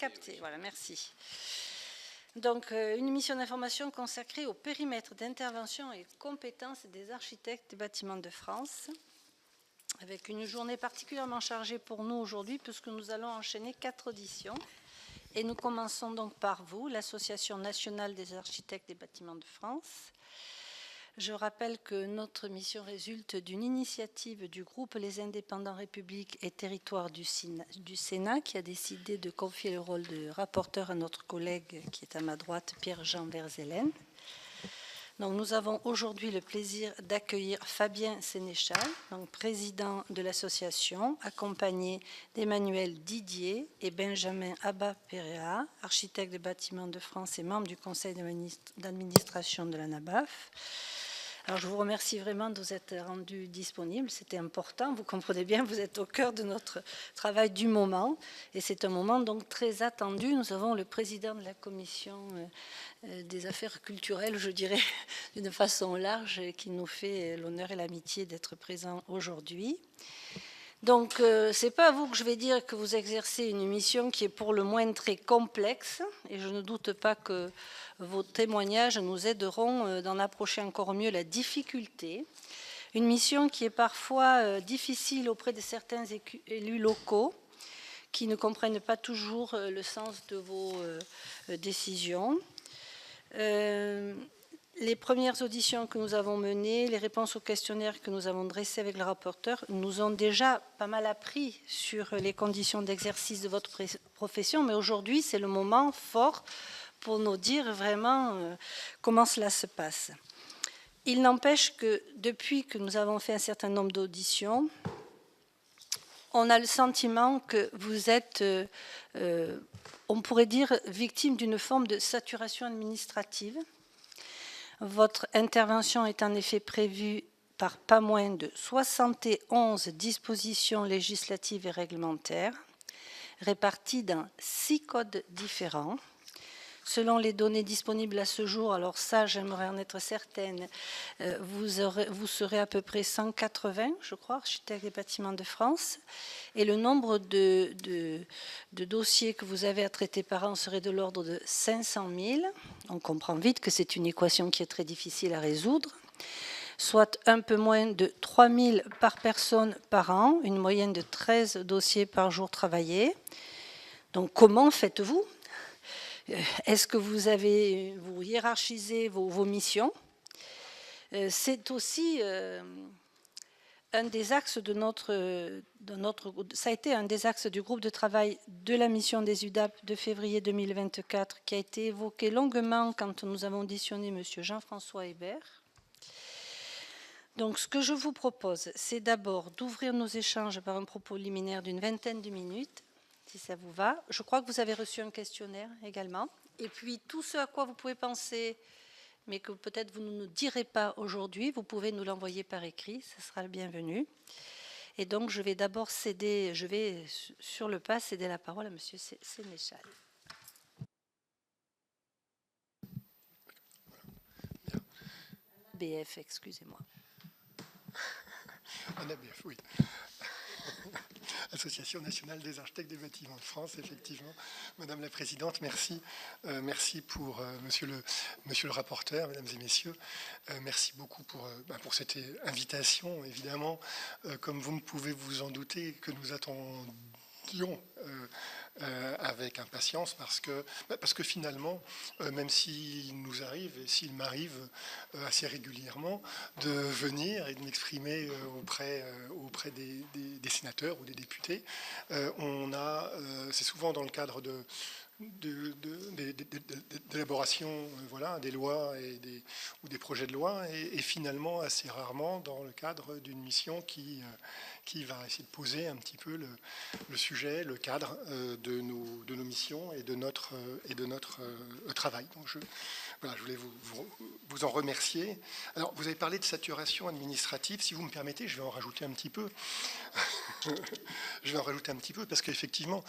capté, voilà, merci. Donc, une mission d'information consacrée au périmètre d'intervention et compétences des architectes des bâtiments de France, avec une journée particulièrement chargée pour nous aujourd'hui, puisque nous allons enchaîner 4 auditions. Et nous commençons donc par vous, l'Association nationale des architectes des bâtiments de France. Je rappelle que notre mission résulte d'une initiative du groupe Les Indépendants République et Territoires du Sénat qui a décidé de confier le rôle de rapporteur à notre collègue qui est à ma droite, Pierre-Jean Verzelen. Donc nous avons aujourd'hui le plaisir d'accueillir Fabien Sénéchal, donc président de l'association, accompagné d'Emmanuel Didier et Benjamin Abba-Perea, architecte des bâtiments de France et membre du conseil d'administration de la NABAF. Alors, je vous remercie vraiment de vous être rendu disponible. C'était important. Vous comprenez bien, vous êtes au cœur de notre travail du moment. Et c'est un moment donc très attendu. Nous avons le président de la commission des affaires culturelles, je dirais, d'une façon large, qui nous fait l'honneur et l'amitié d'être présent aujourd'hui. Donc, ce n'est pas à vous que je vais dire que vous exercez une mission qui est pour le moins très complexe. Et je ne doute pas que vos témoignages nous aideront d'en approcher encore mieux la difficulté. Une mission qui est parfois difficile auprès de certains élus locaux qui ne comprennent pas toujours le sens de vos décisions. Les premières auditions que nous avons menées, les réponses aux questionnaires que nous avons dressés avec le rapporteur nous ont déjà pas mal appris sur les conditions d'exercice de votre profession, mais aujourd'hui c'est le moment fort pour nous dire vraiment comment cela se passe. Il n'empêche que depuis que nous avons fait un certain nombre d'auditions, on a le sentiment que vous êtes, on pourrait dire, victime d'une forme de saturation administrative. Votre intervention est en effet prévue par pas moins de 71 dispositions législatives et réglementaires, réparties dans 6 codes différents. Selon les données disponibles à ce jour, alors ça, j'aimerais en être certaine, vous serez à peu près 180, je crois, architectes des bâtiments de France, et le nombre de dossiers que vous avez à traiter par an serait de l'ordre de 500 000. On comprend vite que c'est une équation qui est très difficile à résoudre, soit un peu moins de 3 000 par personne par an, une moyenne de 13 dossiers par jour travaillé. Donc comment faites-vous ? Est-ce que vous hiérarchisez vos missions? C'est aussi un des axes ça a été un des axes du groupe de travail de la mission des UDAP de février 2024 qui a été évoqué longuement quand nous avons auditionné M. Jean-François Hébert. Donc ce que je vous propose, c'est d'abord d'ouvrir nos échanges par un propos liminaire d'une vingtaine de minutes, si ça vous va. Je crois que vous avez reçu un questionnaire également. Et puis, tout ce à quoi vous pouvez penser, mais que peut-être vous ne nous direz pas aujourd'hui, vous pouvez nous l'envoyer par écrit, ce sera le bienvenu. Et donc, je vais d'abord céder, je vais sur le pas céder la parole à M. Sénéchal. BF, excusez-moi. Un ABF, oui. Association nationale des architectes des bâtiments de France, effectivement. Madame la Présidente, merci. Merci pour monsieur le rapporteur, mesdames et messieurs. Merci beaucoup pour cette invitation, évidemment. Comme vous ne pouvez vous en douter, que nous attendions avec impatience parce que finalement, même s'il nous arrive et s'il m'arrive assez régulièrement de venir et de m'exprimer auprès des sénateurs ou des députés, c'est souvent dans le cadre d'élaboration des lois ou des projets de loi et finalement assez rarement dans le cadre d'une mission qui va essayer de poser un petit peu le sujet, le cadre de nos missions et de notre travail. Donc je voulais vous en remercier. Alors, vous avez parlé de saturation administrative. Si vous me permettez, je vais en rajouter un petit peu. Je vais en rajouter un petit peu parce qu'effectivement,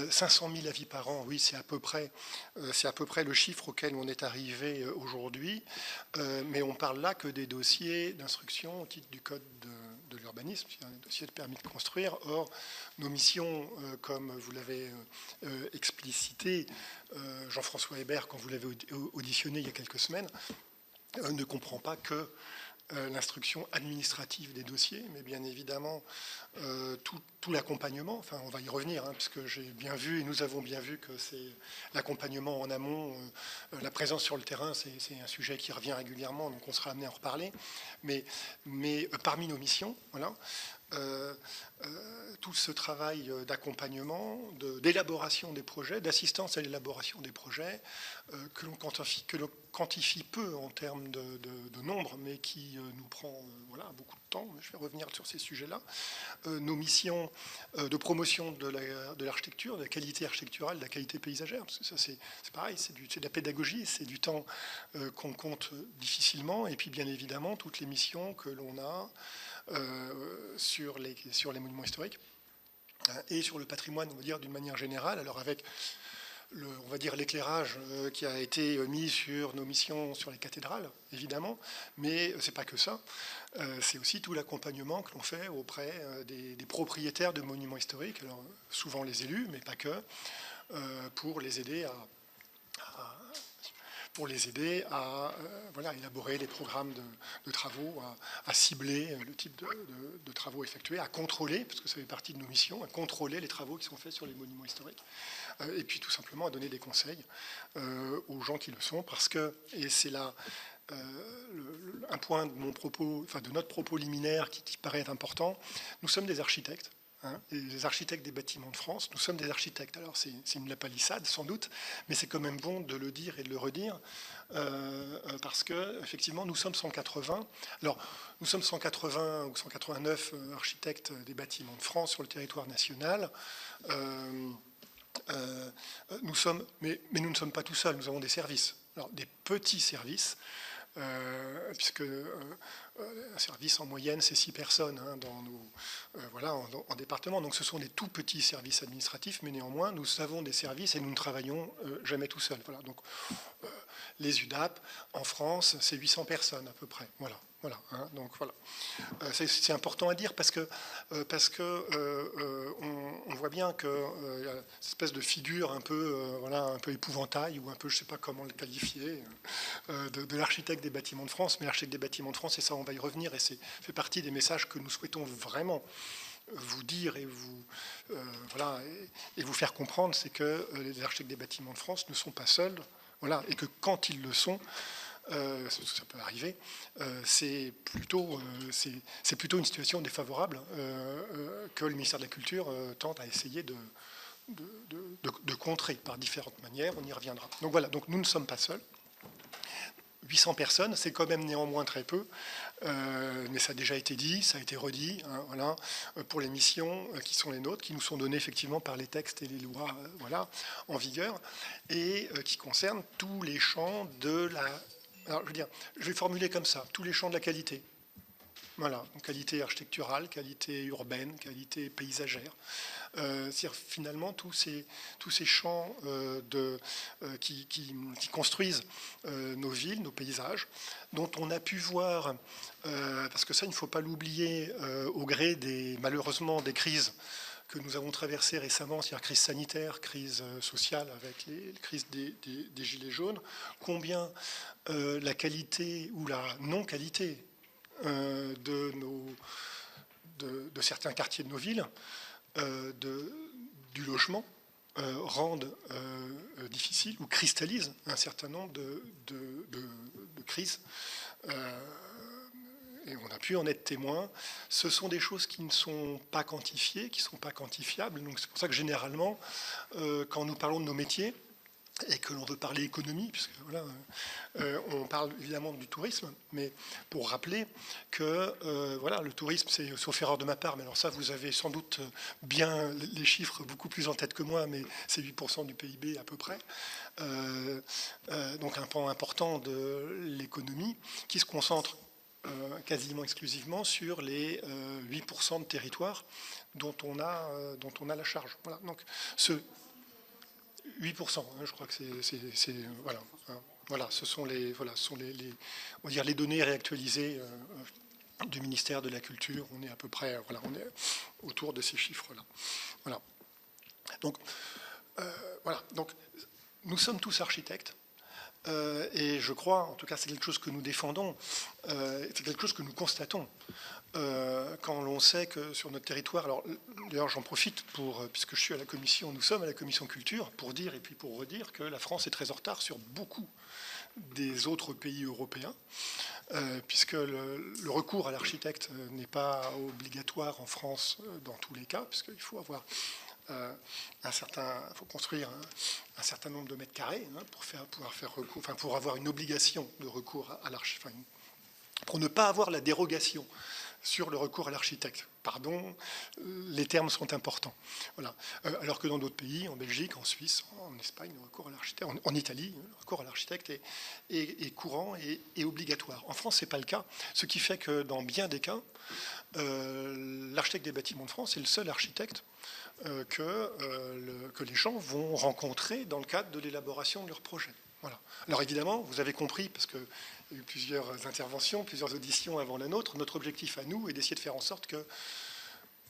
500 000 avis par an, oui, c'est à peu près le chiffre auquel on est arrivé aujourd'hui. Mais on parle là que des dossiers d'instruction au titre du code de l'urbanisme, c'est un dossier de permis de construire. Or, nos missions, comme vous l'avez explicité, Jean-François Hébert, quand vous l'avez auditionné il y a quelques semaines, ne comprend pas que l'instruction administrative des dossiers, mais bien évidemment tout l'accompagnement. Enfin, on va y revenir, hein, puisque j'ai bien vu et nous avons bien vu que c'est l'accompagnement en amont, la présence sur le terrain, c'est un sujet qui revient régulièrement, donc on sera amené à en reparler. Mais parmi nos missions, voilà, tout ce travail d'accompagnement, d'élaboration des projets, d'assistance à l'élaboration des projets, que l'on quantifie peu en termes de nombre, mais qui nous prend voilà, beaucoup de temps. Je vais revenir sur ces sujets-là. Nos missions de promotion de l'architecture, de la qualité architecturale, de la qualité paysagère, parce que ça c'est pareil, c'est de la pédagogie, c'est du temps qu'on compte difficilement, et puis bien évidemment toutes les missions que l'on a sur les monuments historiques et sur le patrimoine, on va dire d'une manière générale. Alors avec on va dire l'éclairage qui a été mis sur nos missions sur les cathédrales, évidemment, mais c'est pas que ça. C'est aussi tout l'accompagnement que l'on fait auprès des propriétaires de monuments historiques, alors souvent les élus, mais pas que, pour les aider à voilà, élaborer les programmes de travaux, à cibler le type de travaux effectués, à contrôler, parce que ça fait partie de nos missions, à contrôler les travaux qui sont faits sur les monuments historiques, et puis tout simplement à donner des conseils aux gens qui le sont, parce que, et c'est là un point de mon propos, enfin de notre propos liminaire qui paraît important, nous sommes des architectes. Hein, les architectes des bâtiments de France, nous sommes des architectes. Alors c'est une lapalissade sans doute, mais c'est quand même bon de le dire et de le redire, parce que effectivement nous sommes 180. Alors nous sommes 180 ou 189 architectes des bâtiments de France sur le territoire national. Nous sommes, mais nous ne sommes pas tout seuls. Nous avons des services. Alors des petits services. Puisque un service en moyenne c'est 6 personnes hein, dans nos, voilà, en département, donc ce sont des tout petits services administratifs, mais néanmoins nous avons des services et nous ne travaillons jamais tout seuls. Voilà, donc les UDAP en France c'est 800 personnes à peu près. Voilà. Voilà, hein, donc voilà. C'est important à dire parce que on voit bien que y a cette espèce de figure un peu voilà, un peu épouvantail ou un peu je sais pas comment le qualifier de l'architecte des bâtiments de France, mais l'architecte des bâtiments de France, et ça on va y revenir, et c'est fait partie des messages que nous souhaitons vraiment vous dire et vous voilà et vous faire comprendre, c'est que les architectes des bâtiments de France ne sont pas seuls, voilà, et que quand ils le sont, ça peut arriver, c'est plutôt une situation défavorable que le ministère de la Culture tente à essayer de contrer par différentes manières, on y reviendra. Donc voilà, donc nous ne sommes pas seuls. 800 personnes, c'est quand même néanmoins très peu, mais ça a déjà été dit, ça a été redit, hein, voilà, pour les missions qui sont les nôtres, qui nous sont données effectivement par les textes et les lois voilà, en vigueur, et qui concernent tous les champs de la... Alors, je vais formuler comme ça, tous les champs de la qualité. Voilà, donc qualité architecturale, qualité urbaine, qualité paysagère. C'est-à-dire finalement tous ces champs qui construisent nos villes, nos paysages, dont on a pu voir, parce que ça il ne faut pas l'oublier, au gré malheureusement des crises que nous avons traversées récemment, c'est-à-dire crise sanitaire, crise sociale avec les crises des gilets jaunes, combien la qualité ou la non-qualité de certains quartiers de nos villes, du logement, rendent difficile ou cristallisent un certain nombre de crises. Et on a pu en être témoin. Ce sont des choses qui ne sont pas quantifiées, qui ne sont pas quantifiables. Donc c'est pour ça que généralement, quand nous parlons de nos métiers, et que l'on veut parler économie, puisque voilà, on parle évidemment du tourisme, mais pour rappeler que voilà, le tourisme, c'est, sauf erreur de ma part, mais alors ça, vous avez sans doute bien les chiffres beaucoup plus en tête que moi, mais c'est 8% du PIB à peu près. Donc un pan important de l'économie qui se concentre quasiment exclusivement sur les 8% de territoire dont on a la charge. Voilà, donc 8%, hein, je crois que c'est voilà, hein, voilà, ce sont les on va dire les données réactualisées du ministère de la Culture. On est à peu près, voilà, on est autour de ces chiffres-là. Voilà. Donc, voilà. Donc, nous sommes tous architectes. Et je crois, en tout cas, c'est quelque chose que nous défendons, c'est quelque chose que nous constatons. Quand l'on sait que sur notre territoire, alors d'ailleurs j'en profite puisque je suis à la commission, nous sommes à la commission culture, pour dire et puis pour redire que la France est très en retard sur beaucoup des autres pays européens, puisque le recours à l'architecte n'est pas obligatoire en France dans tous les cas, puisqu'il faut avoir faut construire un certain nombre de mètres carrés pouvoir faire recours, pour avoir une obligation de recours à l'architecte, pour ne pas avoir la dérogation sur le recours à l'architecte. Pardon, les termes sont importants. Voilà. Alors que dans d'autres pays, en Belgique, en Suisse, en Espagne, le recours à l'architecte, en Italie, le recours à l'architecte est courant et obligatoire. En France, ce n'est pas le cas, ce qui fait que dans bien des cas, l'architecte des bâtiments de France est le seul architecte que les gens vont rencontrer dans le cadre de l'élaboration de leur projet. Voilà. Alors évidemment, vous avez compris, parce qu'il y a eu plusieurs interventions, plusieurs auditions avant la nôtre, notre objectif à nous est d'essayer de faire en sorte que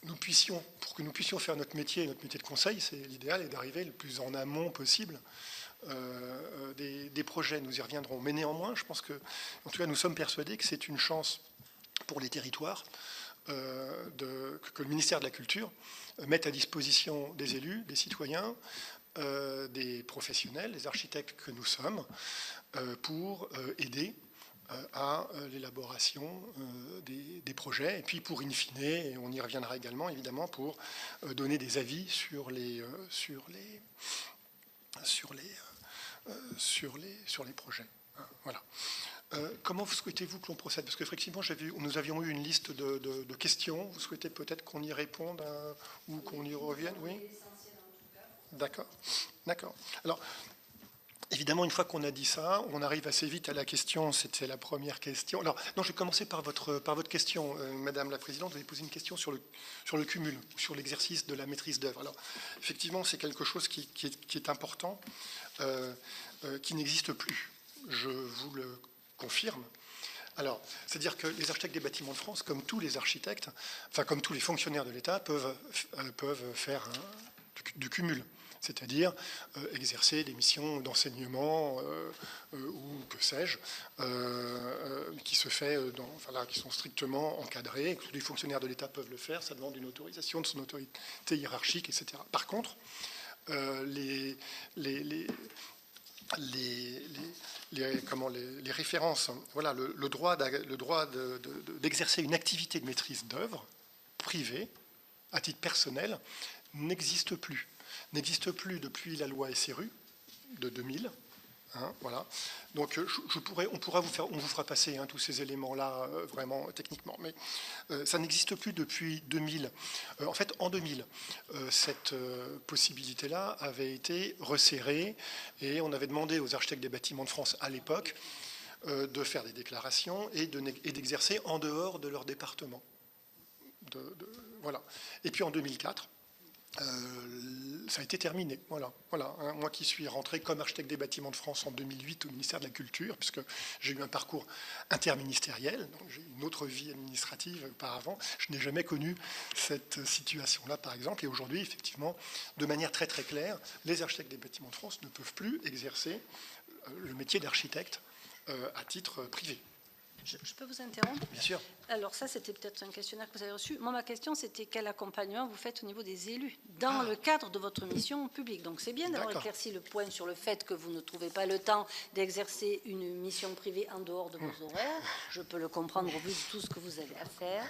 pour que nous puissions faire notre métier de conseil, c'est l'idéal, est d'arriver le plus en amont possible des projets. Nous y reviendrons. Mais néanmoins, je pense que, en tout cas, nous sommes persuadés que c'est une chance pour les territoires que le ministère de la Culture mette à disposition des élus, des citoyens, des professionnels, des architectes que nous sommes, pour aider à l'élaboration des projets, et puis pour in fine, et on y reviendra également évidemment, pour donner des avis sur les projets. Voilà. Comment souhaitez-vous que l'on procède? Parce qu'effectivement, nous avions eu une liste de questions. Vous souhaitez peut-être qu'on y réponde ou qu'on y revienne? Oui. D'accord. D'accord. Alors, évidemment, une fois qu'on a dit ça, on arrive assez vite à la question. C'était la première question. Alors, non, je vais commencer par votre question, Madame la Présidente. Vous avez posé une question sur le cumul, sur l'exercice de la maîtrise d'œuvre. Alors, effectivement, c'est quelque chose qui est important, qui n'existe plus. Je vous le confirme. Alors, c'est-à-dire que les architectes des bâtiments de France, comme tous les architectes, enfin comme tous les fonctionnaires de l'État, peuvent faire du cumul, c'est-à-dire exercer des missions d'enseignement ou que sais-je, qui se fait qui sont strictement encadrées, que tous les fonctionnaires de l'État peuvent le faire, ça demande une autorisation de son autorité hiérarchique, etc. Par contre, les références, voilà, le droit d'exercer une activité de maîtrise d'œuvre privée, à titre personnel, n'existe plus. N'existe plus depuis la loi SRU de 2000. Voilà. Donc on vous fera passer tous ces éléments-là vraiment techniquement, mais ça n'existe plus depuis 2000. En fait, en 2000, cette possibilité-là avait été resserrée et on avait demandé aux architectes des bâtiments de France à l'époque de faire des déclarations et d'exercer en dehors de leur département. Voilà. Et puis en 2004, ça a été terminé. Voilà. Moi qui suis rentré comme architecte des bâtiments de France en 2008 au ministère de la Culture, puisque j'ai eu un parcours interministériel, donc j'ai eu une autre vie administrative auparavant, je n'ai jamais connu cette situation-là, par exemple. Et aujourd'hui, effectivement, de manière très très claire, les architectes des bâtiments de France ne peuvent plus exercer le métier d'architecte à titre privé. Je peux vous interrompre? Bien sûr. Alors ça, c'était peut-être un questionnaire que vous avez reçu. Moi, ma question, c'était quel accompagnement vous faites au niveau des élus dans le cadre de votre mission publique. Donc c'est bien d'avoir éclairci le point sur le fait que vous ne trouvez pas le temps d'exercer une mission privée en dehors de vos horaires. Je peux le comprendre au vu de tout ce que vous avez à faire.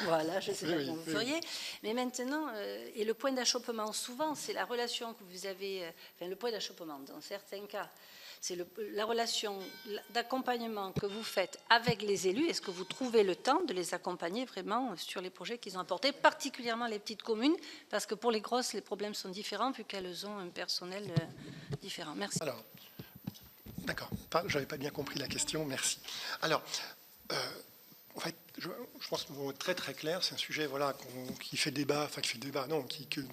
Voilà, je sais pas comment vous feriez. Mais maintenant, et le point d'achoppement, souvent, c'est la relation que vous avez, enfin le point d'achoppement, dans certains cas, c'est la relation d'accompagnement que vous faites avec les élus. Est-ce que vous trouvez le temps de les accompagner vraiment sur les projets qu'ils ont apportés, particulièrement les petites communes, parce que pour les grosses, les problèmes sont différents vu qu'elles ont un personnel différent. Merci. Alors, d'accord, je n'avais pas bien compris la question, merci. Alors, en fait, je pense que nous très très clair, c'est un sujet qui fait débat, dont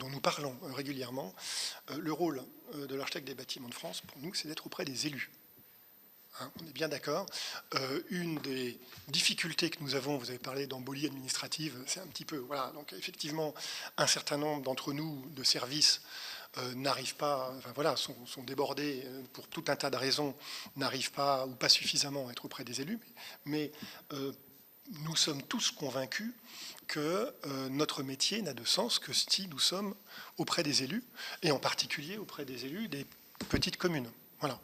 nous parlons régulièrement. Le rôle de l'architecte des bâtiments de France, pour nous, c'est d'être auprès des élus. hein, on est bien d'accord. Une des difficultés que nous avons, vous avez parlé d'embolie administrative, c'est un petit peu, voilà, donc effectivement, un certain nombre d'entre nous de services n'arrivent pas, enfin voilà, sont débordés pour tout un tas de raisons, n'arrivent pas ou pas suffisamment à être auprès des élus, mais nous sommes tous convaincus que notre métier n'a de sens que si nous sommes auprès des élus, et en particulier auprès des élus des petites communes. Voilà.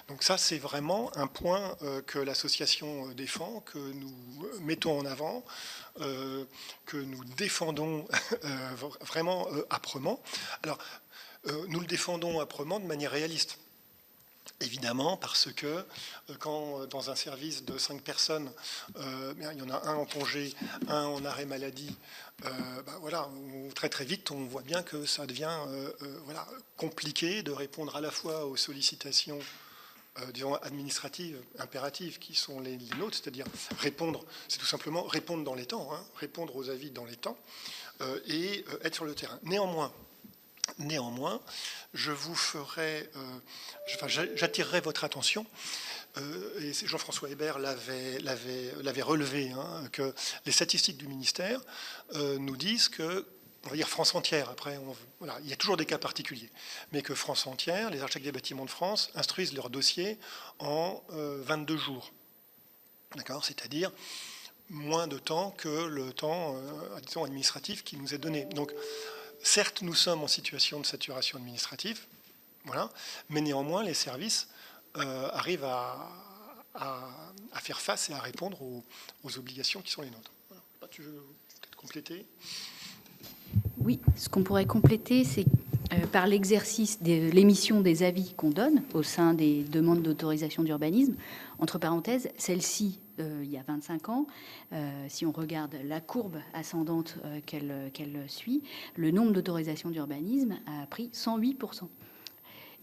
Donc ça, c'est vraiment un point que l'association défend, que nous mettons en avant, que nous défendons vraiment âprement. Alors, nous le défendons âprement de manière réaliste. Évidemment, parce que quand dans un service de 5 personnes, il y en a un en congé, un en arrêt maladie, voilà, très très vite, on voit bien que ça devient voilà, compliqué de répondre à la fois aux sollicitations disons, administratives, impératives, qui sont les nôtres, c'est-à-dire répondre, c'est tout simplement répondre dans les temps, hein, répondre aux avis dans les temps, et être sur le terrain. Néanmoins, je vous ferai, j'attirerai votre attention, et Jean-François Hébert l'avait relevé, hein, que les statistiques du ministère nous disent que, on va dire France entière, après, voilà, il y a toujours des cas particuliers, mais que France entière, les architectes des bâtiments de France instruisent leurs dossiers en 22 jours. D'accord, c'est-à-dire moins de temps que le temps disons, administratif qui nous est donné. Donc, certes, nous sommes en situation de saturation administrative, voilà, mais néanmoins, les services arrivent à faire face et à répondre aux obligations qui sont les nôtres. Voilà. Tu veux peut-être compléter ? Oui, ce qu'on pourrait compléter, c'est par l'exercice de l'émission des avis qu'on donne au sein des demandes d'autorisation d'urbanisme. Entre parenthèses, celle-ci, il y a 25 ans, si on regarde la courbe ascendante qu'elle suit, le nombre d'autorisations d'urbanisme a pris 108%.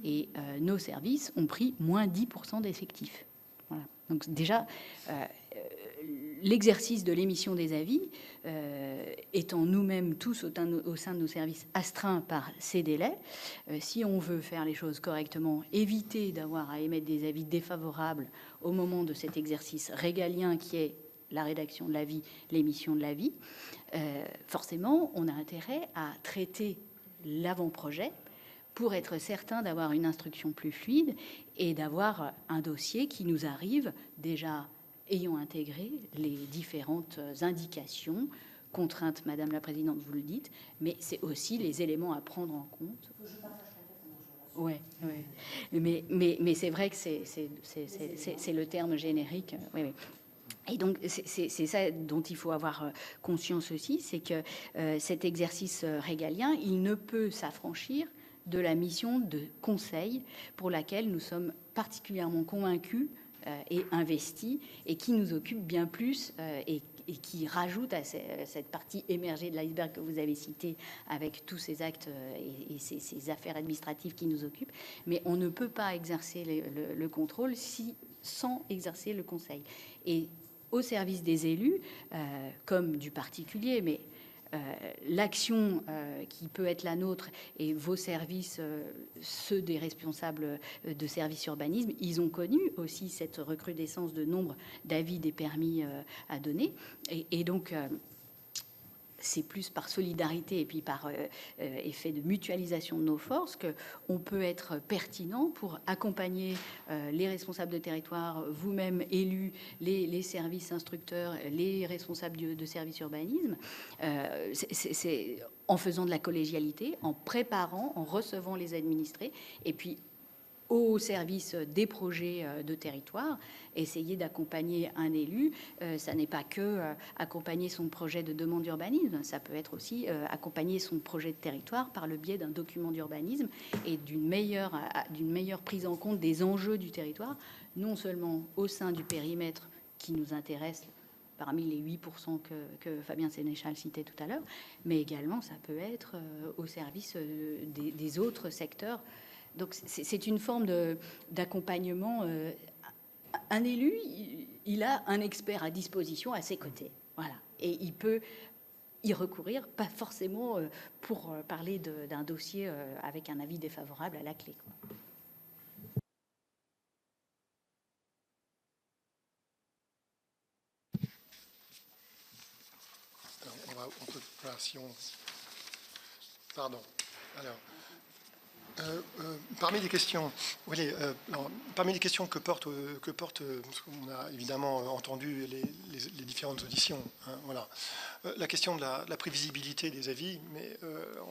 Et nos services ont pris moins 10% d'effectifs. Voilà. Donc déjà, l'exercice de l'émission des avis, étant nous-mêmes tous au sein de nos services astreints par ces délais, si on veut faire les choses correctement, éviter d'avoir à émettre des avis défavorables au moment de cet exercice régalien qui est la rédaction de l'avis, l'émission de l'avis, forcément, on a intérêt à traiter l'avant-projet pour être certain d'avoir une instruction plus fluide et d'avoir un dossier qui nous arrive déjà ayant intégré les différentes indications, contraintes, Madame la Présidente, vous le dites, mais c'est aussi les éléments à prendre en compte. Ouais. Mais c'est vrai que c'est le terme générique. Oui. Et donc, c'est ça dont il faut avoir conscience aussi, c'est que cet exercice régalien, il ne peut s'affranchir de la mission de conseil pour laquelle nous sommes particulièrement convaincus et investis, et qui nous occupe bien plus et qui rajoute à cette partie émergée de l'iceberg que vous avez citée avec tous ces actes et ces affaires administratives qui nous occupent. Mais on ne peut pas exercer le contrôle sans exercer le conseil. Et au service des élus, comme du particulier, mais l'action qui peut être la nôtre et vos services, ceux des responsables de services urbanisme, ils ont connu aussi cette recrudescence de nombre d'avis des permis à donner. Et donc, c'est plus par solidarité et puis par effet de mutualisation de nos forces qu'on peut être pertinent pour accompagner les responsables de territoire, vous-même élus, les services instructeurs, les responsables de services urbanisme. C'est en faisant de la collégialité, en préparant, en recevant les administrés, et puis au service des projets de territoire, essayer d'accompagner un élu. Ça n'est pas que accompagner son projet de demande d'urbanisme, ça peut être aussi accompagner son projet de territoire par le biais d'un document d'urbanisme et d'une meilleure prise en compte des enjeux du territoire, non seulement au sein du périmètre qui nous intéresse, parmi les 8% que Fabien Sénéchal citait tout à l'heure, mais également ça peut être au service des autres secteurs. Donc c'est une forme d'accompagnement. Un élu, il a un expert à disposition à ses côtés. Voilà. Et il peut y recourir, pas forcément pour parler d'un dossier avec un avis défavorable à la clé, quoi. Voilà, si on... Pardon. Alors... parmi les questions, parmi les questions que porte, parce qu'on a évidemment entendu les différentes auditions, hein, voilà. La question de la prévisibilité des avis, mais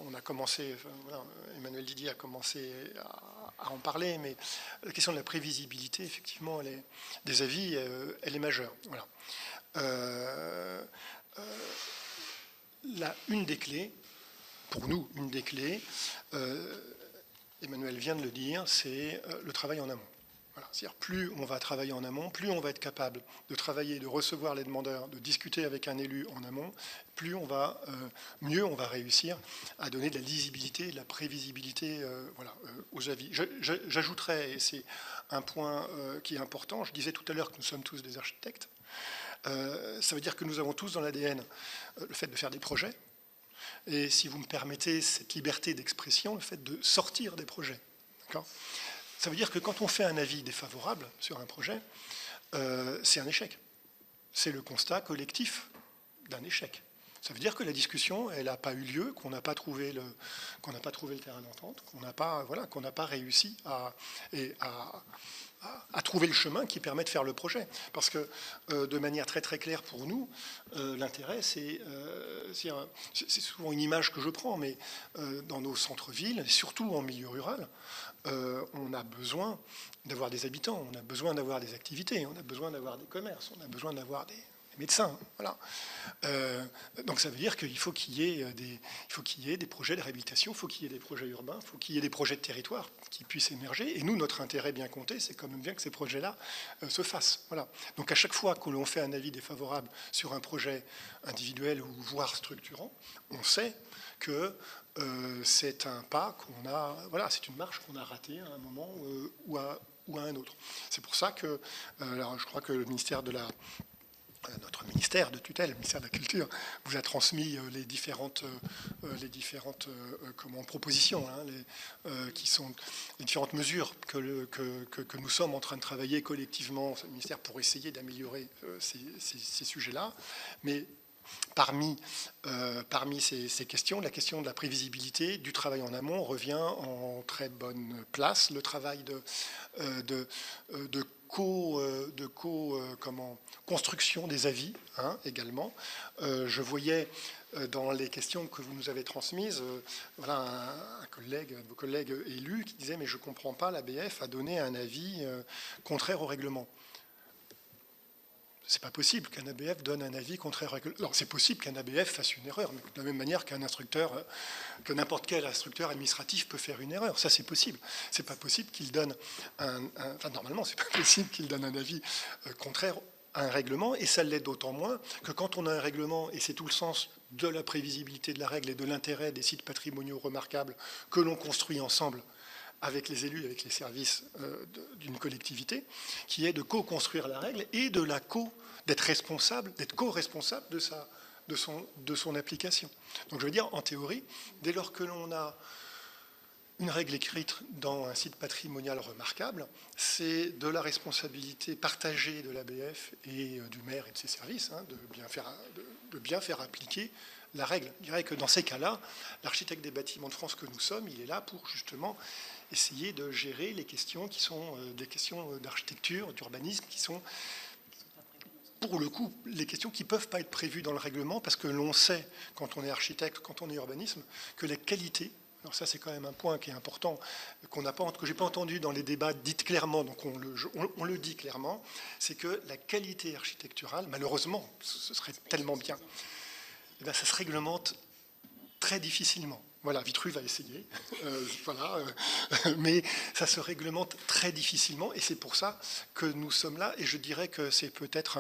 on a commencé, voilà, Emmanuel Didier a commencé à en parler, mais la question de la prévisibilité, effectivement, des avis, elle est majeure. Voilà. Une des clés, pour nous, une des clés, Emmanuel vient de le dire, c'est le travail en amont. Voilà. C'est-à-dire plus on va travailler en amont, plus on va être capable de travailler, de recevoir les demandeurs, de discuter avec un élu en amont, plus on va, mieux on va réussir à donner de la lisibilité, de la prévisibilité aux avis. J'ajouterais, et c'est un point qui est important, je disais tout à l'heure que nous sommes tous des architectes, ça veut dire que nous avons tous dans l'ADN le fait de faire des projets, et si vous me permettez cette liberté d'expression, le fait de sortir des projets. Ça veut dire que quand on fait un avis défavorable sur un projet, c'est un échec. C'est le constat collectif d'un échec. Ça veut dire que la discussion, elle n'a pas eu lieu, qu'on n'a pas trouvé le terrain d'entente, qu'on n'a pas réussi à trouver le chemin qui permet de faire le projet. Parce que, de manière très très claire pour nous, l'intérêt, c'est souvent une image que je prends, mais dans nos centres-villes, surtout en milieu rural, on a besoin d'avoir des habitants, on a besoin d'avoir des activités, on a besoin d'avoir des commerces, on a besoin d'avoir des médecins. Voilà. Donc ça veut dire qu'il faut qu'il y ait des projets de réhabilitation, il faut qu'il y ait des projets urbains, il faut qu'il y ait des projets de territoire qui puissent émerger. Et nous, notre intérêt bien compté, c'est quand même bien que ces projets-là se fassent. Voilà. Donc à chaque fois que l'on fait un avis défavorable sur un projet individuel ou voire structurant, on sait que c'est un pas qu'on a, voilà, c'est une marche qu'on a ratée à un moment ou à un autre. C'est pour ça que, alors je crois que le ministère de notre ministère de tutelle, le ministère de la Culture, vous a transmis les différentes propositions, hein, qui sont les différentes mesures que nous sommes en train de travailler collectivement au ministère pour essayer d'améliorer ces sujets-là. Mais parmi ces questions, la question de la prévisibilité du travail en amont revient en très bonne place. Le travail de construction des avis, hein, également. Je voyais dans les questions que vous nous avez transmises, voilà, un de vos collègues élus qui disait « mais je ne comprends pas, l'ABF a donné un avis contraire au règlement ». C'est pas possible qu'un ABF donne un avis contraire au règlement. Alors c'est possible qu'un ABF fasse une erreur, mais de la même manière qu'un instructeur, que n'importe quel instructeur administratif peut faire une erreur. Ça c'est possible. C'est pas possible qu'il donne normalement c'est pas possible qu'il donne un avis contraire à un règlement, et ça l'est d'autant moins que quand on a un règlement, et c'est tout le sens de la prévisibilité de la règle et de l'intérêt des sites patrimoniaux remarquables que l'on construit ensemble avec les élus, avec les services d'une collectivité, qui est de co-construire la règle et d'être responsable, d'être co-responsable de son application. Donc je veux dire, en théorie, dès lors que l'on a une règle écrite dans un site patrimonial remarquable, c'est de la responsabilité partagée de l'ABF et du maire et de ses services, hein, de bien faire appliquer la règle. Je dirais que dans ces cas-là, l'architecte des bâtiments de France que nous sommes, il est là pour justement essayer de gérer les questions qui sont des questions d'architecture, d'urbanisme, qui sont, pour le coup, les questions qui ne peuvent pas être prévues dans le règlement, parce que l'on sait, quand on est architecte, quand on est urbanisme, que la qualité, alors ça c'est quand même un point qui est important, que je n'ai pas entendu dans les débats dites clairement, donc on le dit clairement, c'est que la qualité architecturale, malheureusement, ce serait tellement bien, eh bien, ça se réglemente très difficilement. Voilà, Vitru va essayer, mais ça se réglemente très difficilement, et c'est pour ça que nous sommes là, et je dirais que c'est peut-être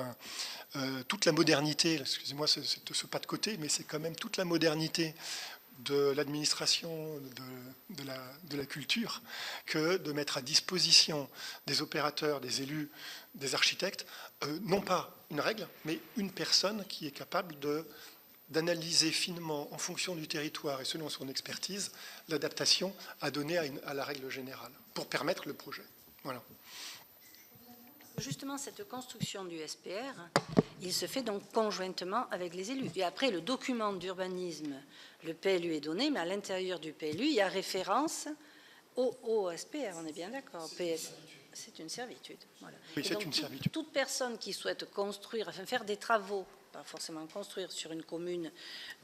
toute la modernité, excusez-moi ce pas de côté, mais c'est quand même toute la modernité de l'administration de la culture que de mettre à disposition des opérateurs, des élus, des architectes, non pas une règle, mais une personne qui est capable d'analyser finement, en fonction du territoire et selon son expertise, l'adaptation à donner à la règle générale, pour permettre le projet. Voilà. Justement, cette construction du SPR, il se fait donc conjointement avec les élus. Et après, le document d'urbanisme, le PLU est donné, mais à l'intérieur du PLU, il y a référence au SPR, on est bien d'accord. C'est une servitude. Voilà. Oui, c'est une servitude. Toute personne qui souhaite construire, enfin faire des travaux, pas forcément construire sur une commune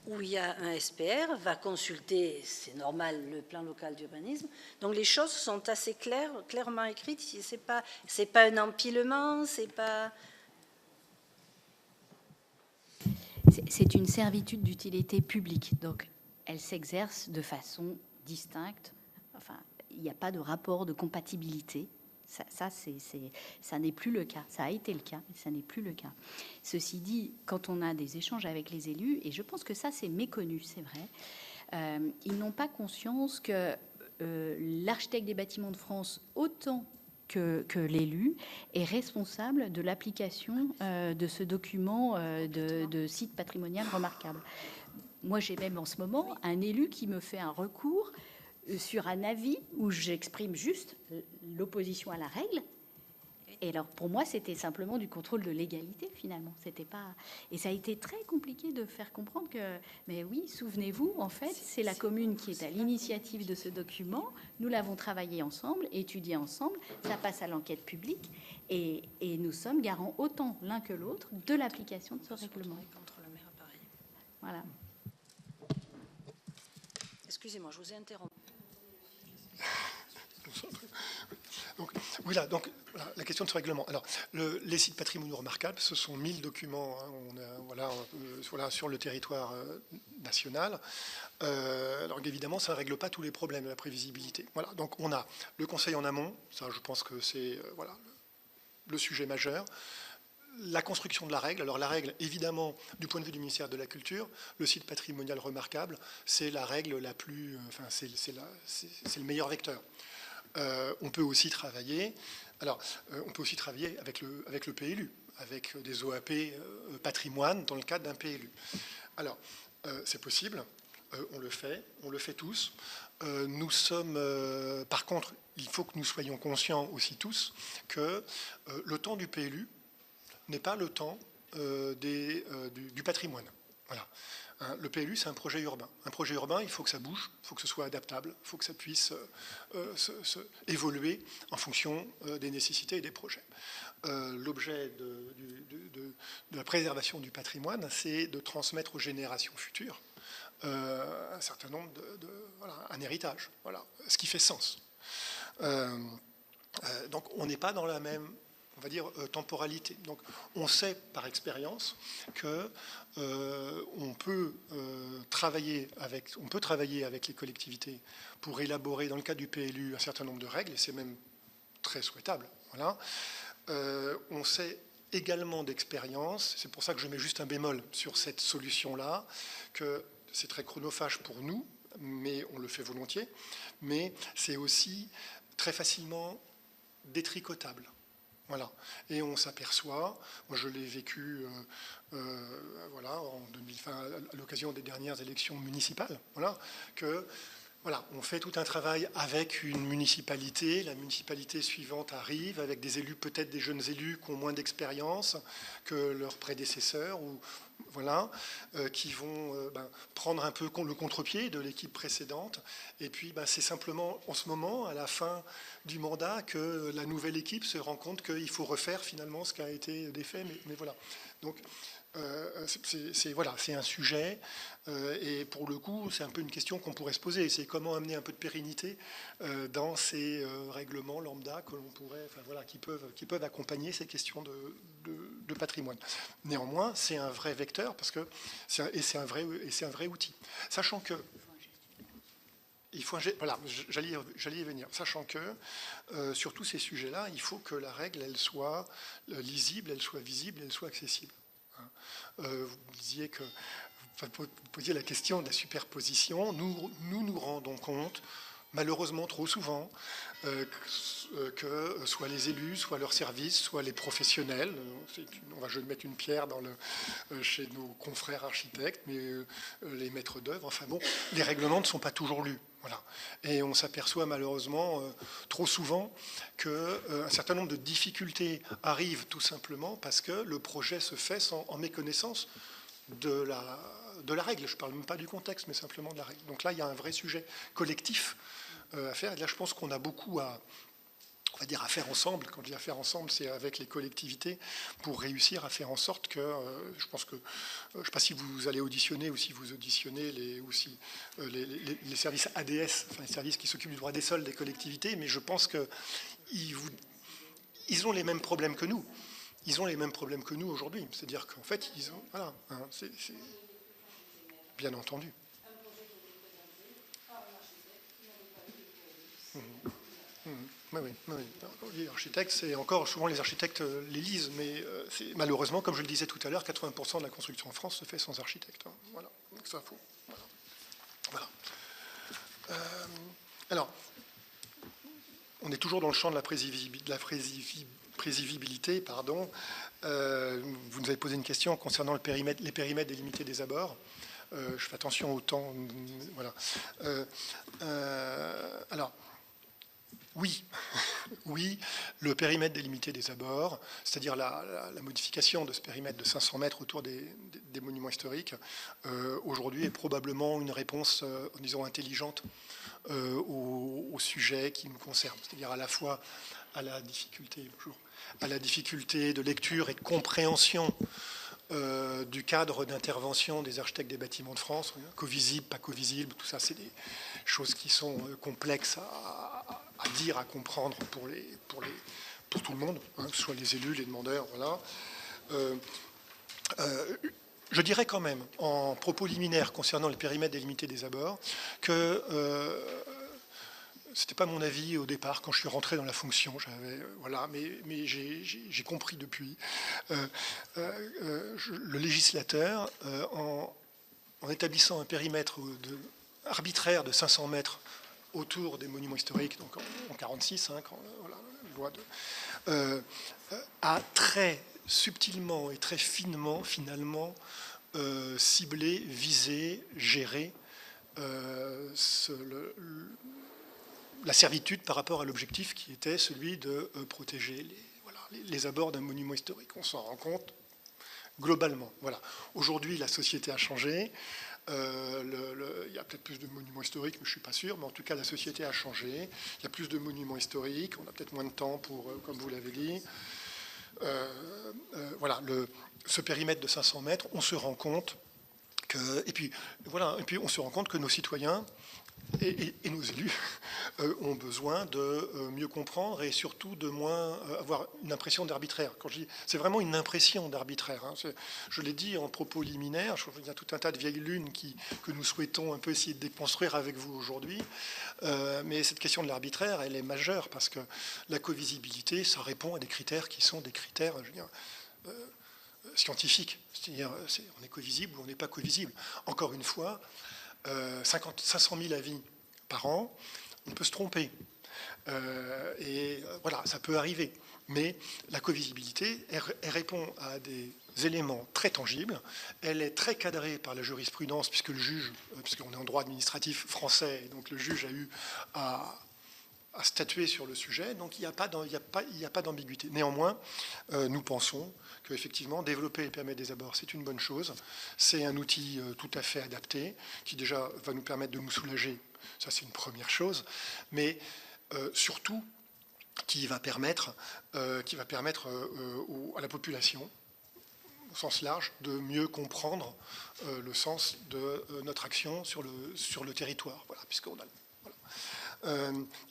où il y a un SPR, va consulter, c'est normal, le plan local d'urbanisme. Donc les choses sont assez clairement écrites. C'est pas un empilement, c'est pas... C'est une servitude d'utilité publique, donc elle s'exerce de façon distincte. Enfin, il n'y a pas de rapport de compatibilité. Ça n'est plus le cas. Ça a été le cas, mais ça n'est plus le cas. Ceci dit, quand on a des échanges avec les élus, et je pense que ça c'est méconnu, c'est vrai, ils n'ont pas conscience que l'architecte des bâtiments de France, autant que l'élu, est responsable de l'application de ce document de site patrimonial remarquable. Moi, j'ai même en ce moment un élu qui me fait un recours sur un avis où j'exprime juste l'opposition à la règle. Et alors, pour moi, c'était simplement du contrôle de légalité, finalement. C'était pas... Et ça a été très compliqué de faire comprendre que... Mais oui, souvenez-vous, en fait, c'est la commune qui est à l'initiative de ce document. Nous l'avons travaillé ensemble, étudié ensemble. Ça passe à l'enquête publique. Et nous sommes garants, autant l'un que l'autre, de l'application de ce règlement. Voilà. Excusez-moi, je vous ai interrompu. Donc, voilà, donc la question de ce règlement. Alors, les sites patrimoniaux remarquables, ce sont 1000 documents sur le territoire national. Alors évidemment, ça ne règle pas tous les problèmes de la prévisibilité. Voilà, donc on a le conseil en amont, ça je pense que c'est le sujet majeur. La construction de la règle. Alors la règle, évidemment, du point de vue du ministère de la Culture, le site patrimonial remarquable, c'est la règle la plus... c'est le meilleur vecteur. On peut aussi travailler. Alors, on peut aussi travailler avec le PLU, avec des OAP patrimoine dans le cadre d'un PLU. Alors, c'est possible. On le fait tous. Nous sommes, par contre, il faut que nous soyons conscients aussi tous que le temps du PLU n'est pas le temps du patrimoine. Voilà. Le PLU, c'est un projet urbain. Un projet urbain, il faut que ça bouge, il faut que ce soit adaptable, il faut que ça puisse évoluer en fonction des nécessités et des projets. L'objet de la préservation du patrimoine, c'est de transmettre aux générations futures un certain nombre un héritage, voilà, ce qui fait sens. Donc on n'est pas dans la même, on va dire, temporalité. Donc on sait par expérience que on peut travailler avec les collectivités pour élaborer dans le cadre du PLU un certain nombre de règles, et c'est même très souhaitable. Voilà. On sait également d'expérience, c'est pour ça que je mets juste un bémol sur cette solution-là, que c'est très chronophage pour nous, mais on le fait volontiers, mais c'est aussi très facilement détricotable. Voilà. Et on s'aperçoit, moi je l'ai vécu à l'occasion des dernières élections municipales, que on fait tout un travail avec une municipalité, la municipalité suivante arrive avec des élus, peut-être des jeunes élus qui ont moins d'expérience que leurs prédécesseurs, qui vont prendre un peu le contre-pied de l'équipe précédente. Et puis c'est simplement en ce moment, à la fin du mandat, que la nouvelle équipe se rend compte qu'il faut refaire finalement ce qui a été défait. Mais voilà. Donc c'est un sujet, et pour le coup, c'est un peu une question qu'on pourrait se poser. C'est comment amener un peu de pérennité dans ces règlements lambda que l'on pourrait, qui peuvent accompagner ces questions de patrimoine. Néanmoins, c'est un vrai vecteur c'est un vrai outil. Sachant que j'allais y venir. Sachant que sur tous ces sujets-là, il faut que la règle, elle soit lisible, elle soit visible, elle soit accessible. Vous disiez que vous posiez la question de la superposition. Nous nous rendons compte malheureusement trop souvent, que soit les élus, soit leurs services, soit les professionnels, je vais mettre une pierre chez nos confrères architectes, mais les maîtres d'œuvre, enfin bon, les règlements ne sont pas toujours lus. Voilà. Et on s'aperçoit malheureusement trop souvent qu'un certain nombre de difficultés arrivent tout simplement parce que le projet se fait en méconnaissance de la règle. Je ne parle même pas du contexte, mais simplement de la règle. Donc là, il y a un vrai sujet collectif à faire. Et là, je pense qu'on a beaucoup à faire ensemble. Quand je dis à faire ensemble, c'est avec les collectivités pour réussir à faire en sorte que, je pense que, je ne sais pas si vous allez auditionner ou si vous auditionnez les services ADS, enfin les services qui s'occupent du droit des sols des collectivités, mais je pense qu'ils ont les mêmes problèmes que nous. Ils ont les mêmes problèmes que nous aujourd'hui. C'est-à-dire qu'en fait, ils ont... Voilà, hein, c'est bien entendu. Oui. Les architectes, c'est encore souvent les architectes les lisent, mais malheureusement, comme je le disais tout à l'heure, 80% de la construction en France se fait sans architecte. Hein. Voilà, donc ça faut. Voilà. Alors, on est toujours dans le champ de la prévisibilité, pardon. Vous nous avez posé une question concernant les périmètres délimités des abords. Je fais attention au temps. Voilà. Alors. Oui, le périmètre délimité des abords, c'est-à-dire la modification de ce périmètre de 500 mètres autour des monuments historiques, aujourd'hui est probablement une réponse, disons, intelligente au sujet qui nous concerne, c'est-à-dire à la fois à la difficulté de lecture et de compréhension du cadre d'intervention des architectes des bâtiments de France, co-visible, pas co-visible, tout ça, c'est des choses qui sont complexes à dire, à comprendre pour tout le monde, hein, que ce soit les élus, les demandeurs, voilà. Je dirais quand même, en propos liminaire concernant le périmètre délimité des abords, que c'était pas mon avis au départ quand je suis rentré dans la fonction. Voilà, mais j'ai compris depuis. Le législateur, en établissant un périmètre arbitraire de 500 mètres autour des monuments historiques, donc en 1946, hein, voilà, la loi a très subtilement et très finement, finalement, ciblé, visé, géré la servitude par rapport à l'objectif qui était celui de protéger les abords d'un monument historique. On s'en rend compte globalement. Voilà. Aujourd'hui, la société a changé. Il y a peut-être plus de monuments historiques, mais je ne suis pas sûr. Mais en tout cas, la société a changé. Il y a plus de monuments historiques. On a peut-être moins de temps pour, comme vous l'avez dit. Voilà, ce périmètre de 500 mètres, on se rend compte que... Et puis on se rend compte que nos citoyens et nos élus ont besoin de mieux comprendre et surtout de moins avoir une impression d'arbitraire. Quand je dis, c'est vraiment une impression d'arbitraire. Hein. Je l'ai dit en propos liminaire, il y a tout un tas de vieilles lunes que nous souhaitons un peu essayer de déconstruire avec vous aujourd'hui. Mais cette question de l'arbitraire, elle est majeure parce que la covisibilité, ça répond à des critères qui sont des critères, je veux dire, scientifiques. C'est-à-dire, on est covisible ou on n'est pas covisible. Encore une fois, 500 000 avis par an, on peut se tromper. Voilà, ça peut arriver. Mais la covisibilité, elle répond à des éléments très tangibles. Elle est très cadrée par la jurisprudence, puisque le juge, puisqu'on est en droit administratif français, donc le juge a eu à statuer sur le sujet, donc il n'y a pas d'ambiguïté. Néanmoins, nous pensons qu'effectivement, développer les périmètres des abords, c'est une bonne chose. C'est un outil tout à fait adapté, qui déjà va nous permettre de nous soulager. Ça, c'est une première chose. Mais surtout, qui va permettre à la population, au sens large, de mieux comprendre le sens de notre action sur le territoire. Voilà, puisqu'on a...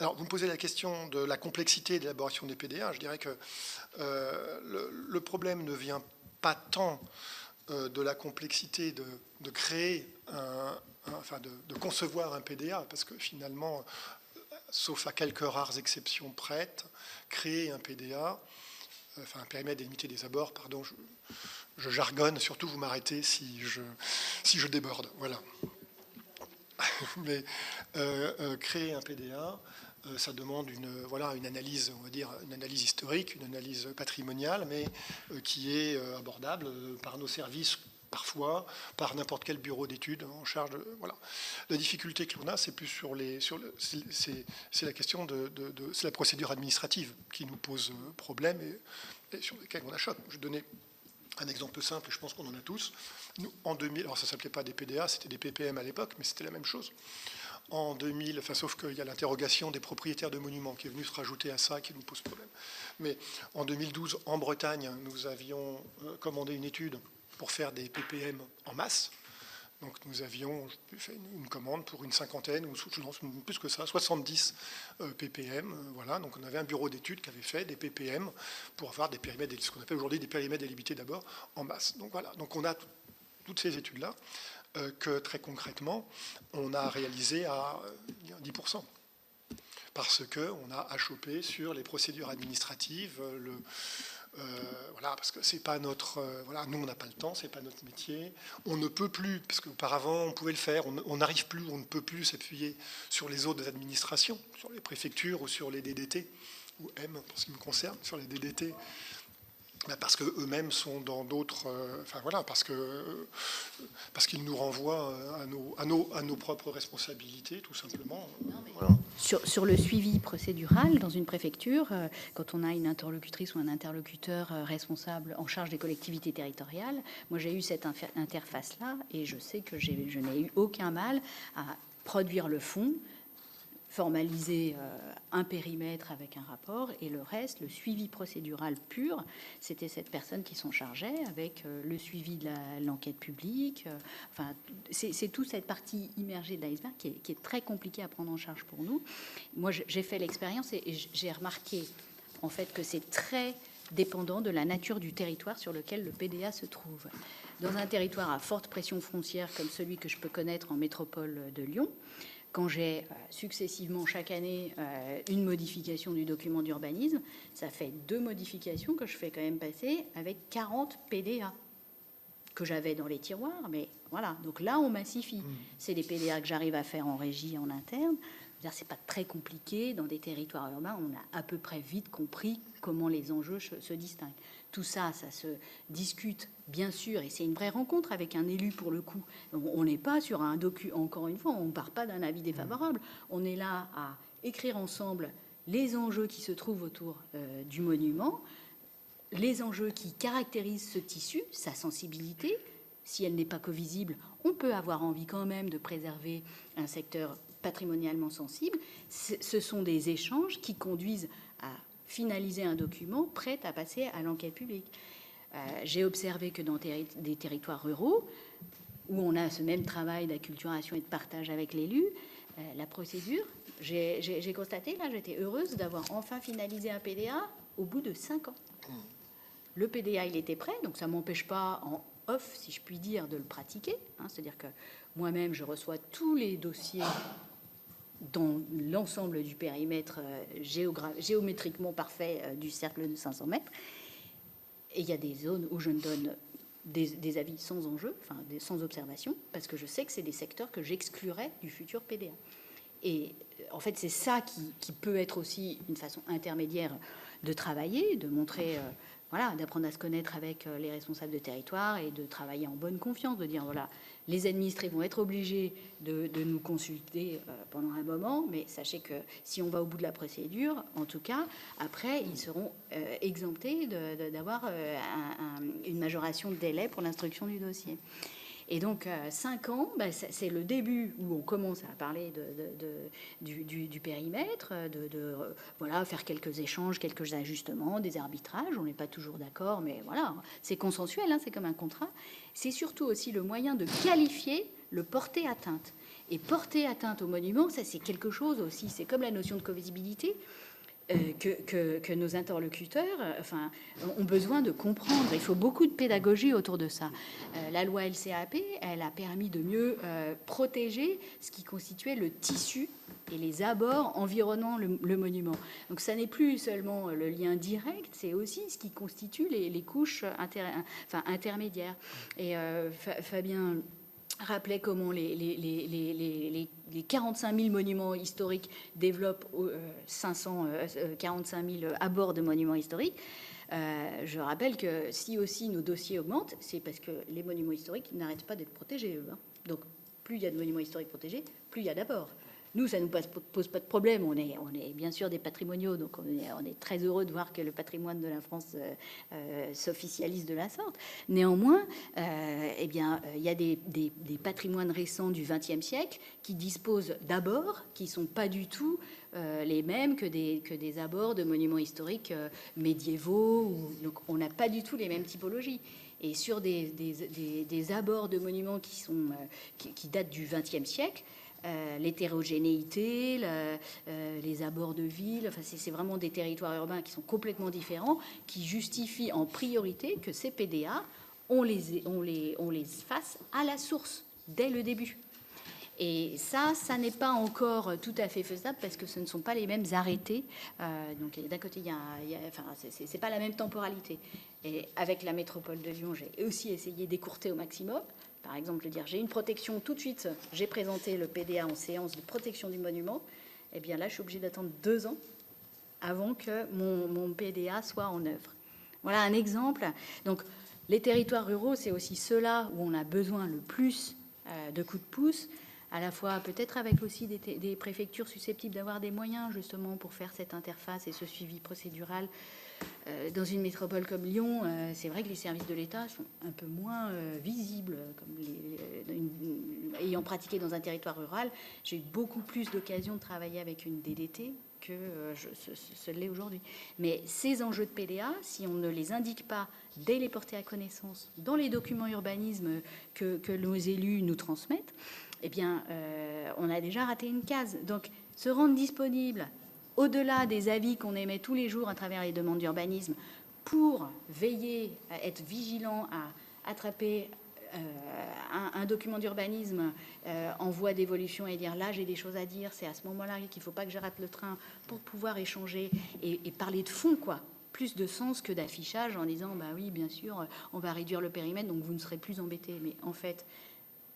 Alors, vous me posez la question de la complexité de l'élaboration des PDA. Je dirais que le problème ne vient pas tant de la complexité de créer, de concevoir un PDA, parce que finalement, sauf à quelques rares exceptions prêtes, créer un PDA, un périmètre délimité des abords, pardon, je jargonne, surtout vous m'arrêtez si je déborde. Voilà. Mais créer un PDA, ça demande une analyse, on va dire, une analyse historique, une analyse patrimoniale, mais qui est abordable par nos services parfois, par n'importe quel bureau d'études en charge de... Voilà. La difficulté que l'on a, c'est plus c'est la question c'est la procédure administrative qui nous pose problème et sur laquelle on achoppe. Je vais donner un exemple simple, et je pense qu'on en a tous. Nous, en 2000, alors ça ne s'appelait pas des PDA, c'était des PPM à l'époque, mais c'était la même chose. En 2000, sauf qu'il y a l'interrogation des propriétaires de monuments qui est venue se rajouter à ça, qui nous pose problème. Mais en 2012, en Bretagne, nous avions commandé une étude pour faire des PPM en masse. Donc nous avions fait une commande pour une cinquantaine, ou plus que ça, 70 PPM. Voilà. Donc on avait un bureau d'études qui avait fait des PPM pour avoir des périmètres, ce qu'on appelle aujourd'hui des périmètres délimités d'abord, en masse. Donc voilà. Donc on a toutes ces études-là que très concrètement, on a réalisé à 10%. Parce qu'on a achoppé sur les procédures administratives, voilà, parce que c'est pas notre... voilà, nous, on n'a pas le temps, c'est pas notre métier. On ne peut plus, parce qu'auparavant, on pouvait le faire, on n'arrive plus, on ne peut plus s'appuyer sur les autres administrations, sur les préfectures ou sur les DDT, ou M, pour ce qui me concerne, sur les DDT, parce qu'eux-mêmes sont dans d'autres... enfin voilà, parce qu'ils nous renvoient à nos propres responsabilités, tout simplement. Voilà. Sur le suivi procédural dans une préfecture, quand on a une interlocutrice ou un interlocuteur responsable en charge des collectivités territoriales, moi j'ai eu cette interface-là et je sais que je n'ai eu aucun mal à produire le fond, formaliser un périmètre avec un rapport, et le reste, le suivi procédural pur, c'était cette personne qui s'en chargeait, avec le suivi de l'enquête publique. Enfin, c'est toute cette partie immergée de l'iceberg qui est très compliquée à prendre en charge pour nous. Moi, j'ai fait l'expérience et j'ai remarqué en fait que c'est très dépendant de la nature du territoire sur lequel le PDA se trouve. Dans un territoire à forte pression foncière comme celui que je peux connaître en métropole de Lyon, quand j'ai successivement chaque année une modification du document d'urbanisme, ça fait 2 modifications que je fais quand même passer avec 40 PDA que j'avais dans les tiroirs. Mais voilà, donc là, on massifie. C'est les PDA que j'arrive à faire en régie, en interne. C'est pas très compliqué. Dans des territoires urbains, on a à peu près vite compris comment les enjeux se distinguent. Tout ça, ça se discute, bien sûr, et c'est une vraie rencontre avec un élu pour le coup. On n'est pas sur un encore une fois, on ne part pas d'un avis défavorable. On est là à écrire ensemble les enjeux qui se trouvent autour du monument, les enjeux qui caractérisent ce tissu, sa sensibilité. Si elle n'est pas co-visible, on peut avoir envie quand même de préserver un secteur patrimonialement sensible. Ce sont des échanges qui conduisent à finaliser un document prêt à passer à l'enquête publique. J'ai observé que dans des territoires ruraux, où on a ce même travail d'acculturation et de partage avec l'élu, la procédure, j'ai constaté, là j'étais heureuse d'avoir enfin finalisé un PDA au bout de 5 ans. Le PDA, il était prêt, donc ça ne m'empêche pas en off, si je puis dire, de le pratiquer. C'est-à-dire que moi-même, je reçois tous les dossiers dans l'ensemble du périmètre géométriquement parfait du cercle de 500 mètres. Et il y a des zones où je ne donne des avis sans enjeu, enfin sans observation, parce que je sais que c'est des secteurs que j'exclurais du futur PDA. Et en fait, c'est ça qui peut être aussi une façon intermédiaire de travailler, de montrer... voilà, d'apprendre à se connaître avec les responsables de territoire et de travailler en bonne confiance, de dire, voilà, les administrés vont être obligés de nous consulter pendant un moment, mais sachez que si on va au bout de la procédure, en tout cas, après, ils seront exemptés d'avoir une majoration de délai pour l'instruction du dossier. Et donc, 5 ans, c'est le début où on commence à parler du périmètre, voilà, faire quelques échanges, quelques ajustements, des arbitrages. On n'est pas toujours d'accord, mais voilà, c'est consensuel, c'est comme un contrat. C'est surtout aussi le moyen de qualifier le porter atteinte. Et porter atteinte au monument, ça, c'est quelque chose aussi. C'est comme la notion de covisibilité. Que nos interlocuteurs ont besoin de comprendre. Il faut beaucoup de pédagogie autour de ça. La loi LCAP, elle a permis de mieux protéger ce qui constituait le tissu et les abords environnant le monument. Donc ça n'est plus seulement le lien direct, c'est aussi ce qui constitue les couches intermédiaires. Et Fabien rappelait comment les 45 000 monuments historiques développent 45 000 abords de monuments historiques. Je rappelle que si aussi nos dossiers augmentent, c'est parce que les monuments historiques n'arrêtent pas d'être protégés, eux. Donc, plus il y a de monuments historiques protégés, plus il y a d'abords. Nous, ça ne nous pose pas de problème. On est bien sûr des patrimoniaux, donc on est très heureux de voir que le patrimoine de la France s'officialise de la sorte. Néanmoins, il y a des patrimoines récents du XXe siècle qui disposent d'abords qui ne sont pas du tout les mêmes que des abords de monuments historiques médiévaux. Donc, on n'a pas du tout les mêmes typologies. Et sur des abords de monuments qui datent du XXe siècle, l'hétérogénéité, les abords de villes, enfin, c'est vraiment des territoires urbains qui sont complètement différents, qui justifient en priorité que ces PDA, on les fasse à la source, dès le début. Et ça n'est pas encore tout à fait faisable parce que ce ne sont pas les mêmes arrêtés. Donc d'un côté, c'est pas la même temporalité. Et avec la métropole de Lyon, j'ai aussi essayé d'écourter au maximum. Par exemple, dire j'ai une protection tout de suite, j'ai présenté le PDA en séance de protection du monument. Eh bien là, je suis obligée d'attendre 2 ans avant que mon PDA soit en œuvre. Voilà un exemple. Donc les territoires ruraux, c'est aussi ceux-là où on a besoin le plus de coups de pouce, à la fois peut-être avec aussi des préfectures susceptibles d'avoir des moyens justement pour faire cette interface et ce suivi procédural. Dans une métropole comme Lyon, c'est vrai que les services de l'État sont un peu moins visibles. Ayant pratiqué dans un territoire rural, j'ai eu beaucoup plus d'occasion de travailler avec une DDT que ce l'est aujourd'hui. Mais ces enjeux de PDA, si on ne les indique pas dès les porter à connaissance dans les documents urbanisme que nos élus nous transmettent, eh bien, on a déjà raté une case. Donc, se rendre disponible au-delà des avis qu'on émet tous les jours à travers les demandes d'urbanisme pour veiller à être vigilant, à attraper un document d'urbanisme en voie d'évolution et dire là j'ai des choses à dire, c'est à ce moment-là qu'il ne faut pas que je rate le train pour pouvoir échanger et parler de fond, quoi. Plus de sens que d'affichage en disant bah oui bien sûr on va réduire le périmètre donc vous ne serez plus embêtés. Mais en fait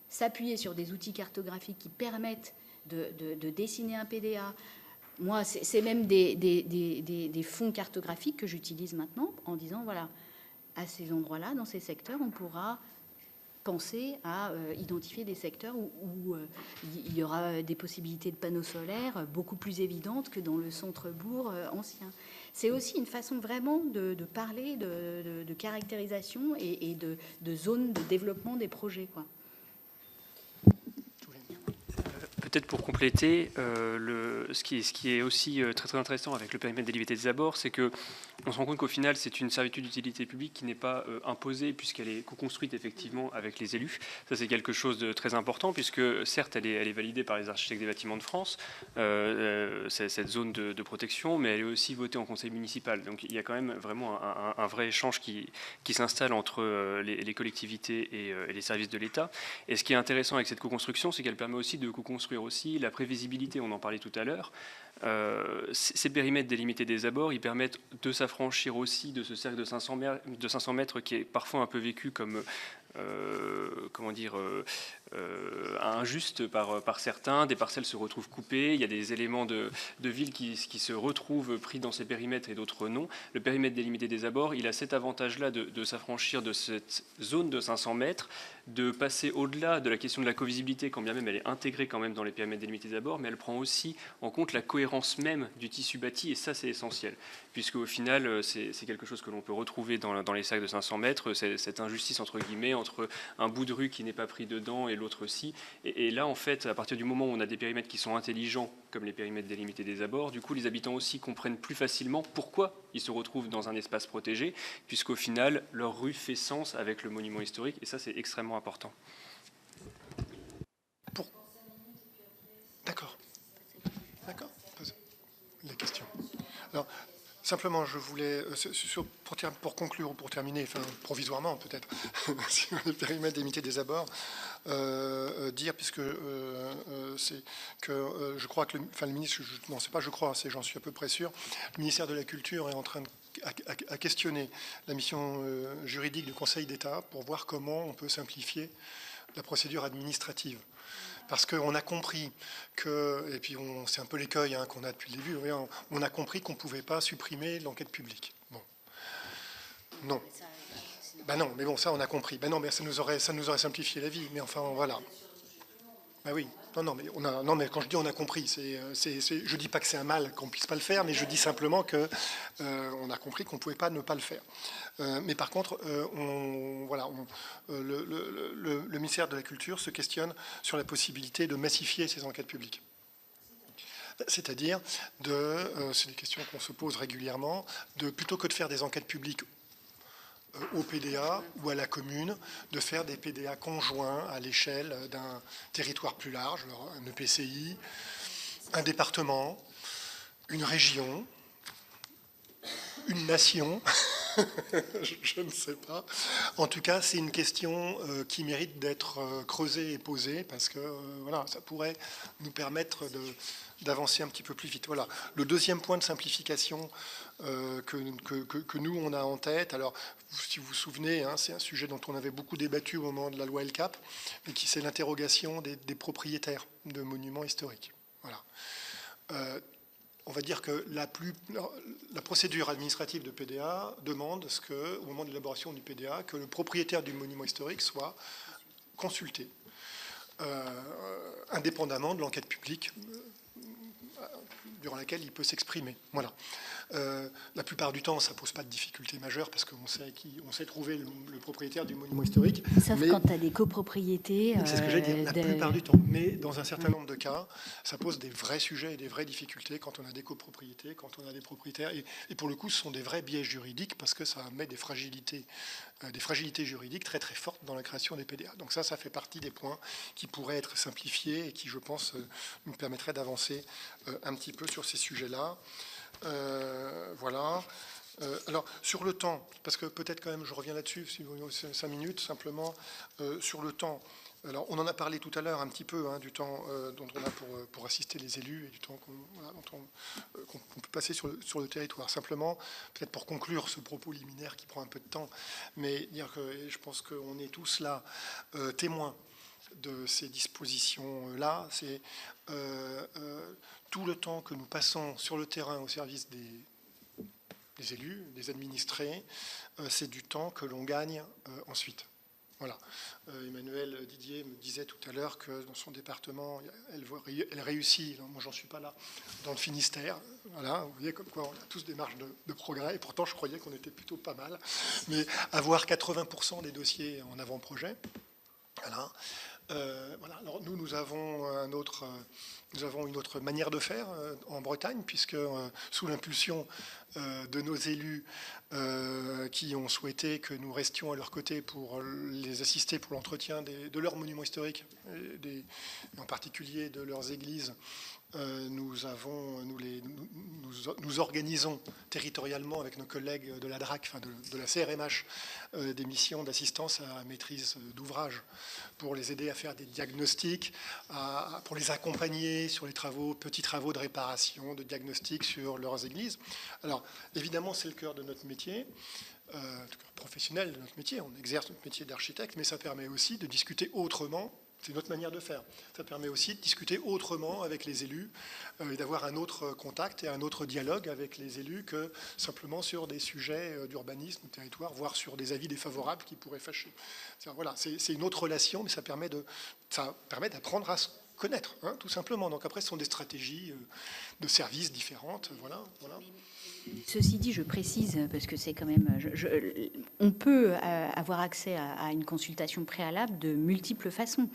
s'appuyer sur des outils cartographiques qui permettent de dessiner un PDA. Moi, c'est même des fonds cartographiques que j'utilise maintenant en disant, voilà, à ces endroits-là, dans ces secteurs, on pourra penser à identifier des secteurs où il y aura des possibilités de panneaux solaires beaucoup plus évidentes que dans le centre-bourg ancien. C'est aussi une façon vraiment de parler de caractérisation et de zones de développement des projets, quoi. Peut-être pour compléter, ce qui est aussi très très intéressant avec le périmètre délimité des abords, c'est que on se rend compte qu'au final, c'est une servitude d'utilité publique qui n'est pas imposée puisqu'elle est co-construite effectivement avec les élus. Ça, c'est quelque chose de très important puisque certes, elle est validée par les architectes des bâtiments de France, cette zone de protection, mais elle est aussi votée en conseil municipal. Donc, il y a quand même vraiment un vrai échange qui s'installe entre les collectivités et les services de l'État. Et ce qui est intéressant avec cette co-construction, c'est qu'elle permet aussi de co-construire aussi la prévisibilité, on en parlait tout à l'heure. Ces périmètres délimités des abords, ils permettent de s'affranchir aussi de ce cercle de 500 mètres qui est parfois un peu vécu comme injuste par certains. Des parcelles se retrouvent coupées, il y a des éléments de ville qui se retrouvent pris dans ces périmètres et d'autres non. Le périmètre délimité des abords, il a cet avantage-là de s'affranchir de cette zone de 500 mètres, de passer au-delà de la question de la covisibilité, quand bien même elle est intégrée quand même dans les périmètres délimités des abords, mais elle prend aussi en compte la cohérence même du tissu bâti, et ça c'est essentiel, puisque au final c'est quelque chose que l'on peut retrouver dans les cercles de 500 mètres, cette injustice entre guillemets, entre un bout de rue qui n'est pas pris dedans et l'autre aussi. Et là en fait, à partir du moment où on a des périmètres qui sont intelligents, comme les périmètres délimités des abords, du coup les habitants aussi comprennent plus facilement pourquoi ils se retrouvent dans un espace protégé, puisqu'au final leur rue fait sens avec le monument historique, et ça c'est extrêmement important. D'accord. Les questions. Alors, simplement, je voulais, pour conclure ou pour terminer, enfin provisoirement peut-être, sur le périmètre délimité des abords, dire, puisque c'est que je crois que le ministre, non, c'est pas je crois, j'en suis à peu près sûr, le ministère de la Culture est en train à questionner la mission juridique du Conseil d'État pour voir comment on peut simplifier la procédure administrative. Parce qu'on a compris que, et puis c'est un peu l'écueil qu'on a depuis le début, on a compris qu'on ne pouvait pas supprimer l'enquête publique. Bon. Non. Ben non, mais bon, ça on a compris. Ben non, mais ça nous aurait simplifié la vie. Mais enfin, voilà. Ben oui. Non, mais quand je dis on a compris, je dis pas que c'est un mal qu'on puisse pas le faire, mais je dis simplement que on a compris qu'on pouvait pas ne pas le faire. Mais par contre, le ministère de la Culture se questionne sur la possibilité de massifier ces enquêtes publiques. C'est-à-dire, c'est des questions qu'on se pose régulièrement, plutôt que de faire des enquêtes publiques au PDA ou à la commune, de faire des PDA conjoints à l'échelle d'un territoire plus large, un EPCI, un département, une région, une nation, je ne sais pas. En tout cas, c'est une question qui mérite d'être creusée et posée, parce que voilà, ça pourrait nous permettre d'avancer un petit peu plus vite. Voilà. Le deuxième point de simplification que nous, on a en tête, alors si vous vous souvenez, c'est un sujet dont on avait beaucoup débattu au moment de la loi LCAP, mais c'est l'interrogation des propriétaires de monuments historiques. Voilà. On va dire que la procédure administrative de PDA demande au moment de l'élaboration du PDA, que le propriétaire du monument historique soit consulté, indépendamment de l'enquête publique durant laquelle il peut s'exprimer. Voilà. La plupart du temps, ça ne pose pas de difficultés majeures parce qu'on sait trouver le propriétaire du monument historique. Sauf quand tu as des copropriétés. C'est ce que j'allais dire, la plupart du temps. Mais dans un certain nombre de cas, ça pose des vrais sujets et des vraies difficultés quand on a des copropriétés, quand on a des propriétaires. Et pour le coup, ce sont des vrais biais juridiques parce que ça met des fragilités juridiques très très fortes dans la création des PDA. Donc ça fait partie des points qui pourraient être simplifiés et qui, je pense, nous permettraient d'avancer un petit peu sur ces sujets-là. Voilà. Alors, sur le temps, parce que peut-être quand même, je reviens là-dessus, si vous avez 5 minutes, simplement, sur le temps. Alors, on en a parlé tout à l'heure un petit peu, du temps dont on a pour assister les élus et du temps qu'on peut passer sur le territoire. Simplement, peut-être pour conclure ce propos liminaire qui prend un peu de temps, mais dire que je pense qu'on est tous là témoins de ces dispositions-là. C'est tout le temps que nous passons sur le terrain au service des élus, des administrés, c'est du temps que l'on gagne ensuite. Voilà. Emmanuel Didier me disait tout à l'heure que dans son département, elle réussit, moi j'en suis pas là, dans le Finistère. Voilà, vous voyez comme quoi on a tous des marges de progrès, et pourtant je croyais qu'on était plutôt pas mal. Mais avoir 80% des dossiers en avant-projet, voilà. Voilà. Alors nous avons une autre manière de faire en Bretagne, puisque sous l'impulsion de nos élus qui ont souhaité que nous restions à leur côté pour les assister pour l'entretien de leurs monuments historiques, en particulier de leurs églises, nous organisons territorialement avec nos collègues de la DRAC, enfin de la CRMH, des missions d'assistance à maîtrise d'ouvrage pour les aider à faire des diagnostics, pour les accompagner sur les petits travaux de réparation, de diagnostic sur leurs églises. Alors, évidemment, c'est le cœur de notre métier, professionnel de notre métier. On exerce notre métier d'architecte, mais ça permet aussi de discuter autrement. C'est notre manière de faire. Ça permet aussi de discuter autrement avec les élus et d'avoir un autre contact et un autre dialogue avec les élus que simplement sur des sujets d'urbanisme, de territoire, voire sur des avis défavorables qui pourraient fâcher. Voilà, c'est une autre relation, mais ça permet d'apprendre à se connaître, tout simplement. Donc après, ce sont des stratégies de services différentes. Voilà. Ceci dit, je précise, parce que c'est quand même... on peut avoir accès à une consultation préalable de multiples façons.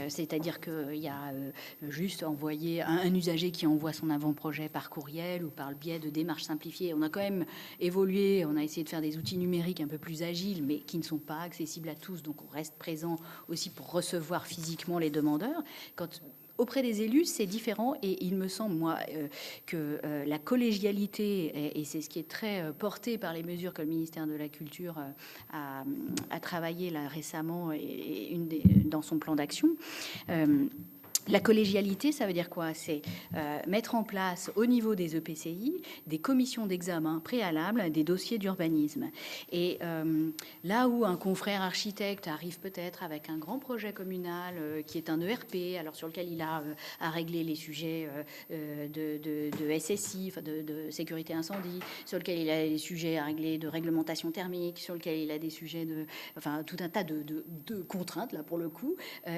C'est-à-dire qu'il y a juste envoyer un usager qui envoie son avant-projet par courriel ou par le biais de démarches simplifiées. On a quand même évolué, on a essayé de faire des outils numériques un peu plus agiles, mais qui ne sont pas accessibles à tous. Donc on reste présent aussi pour recevoir physiquement les demandeurs. Auprès des élus, c'est différent et il me semble, moi, que la collégialité, et c'est ce qui est très porté par les mesures que le ministère de la Culture a travaillé là récemment dans son plan d'action, La collégialité, ça veut dire quoi? C'est mettre en place au niveau des EPCI des commissions d'examen préalables des dossiers d'urbanisme. Et là où un confrère architecte arrive peut-être avec un grand projet communal qui est un ERP, alors sur lequel il a à régler les sujets de SSI, enfin de sécurité incendie, sur lequel il a des sujets à régler de réglementation thermique, sur lequel il a des sujets enfin tout un tas de contraintes là pour le coup,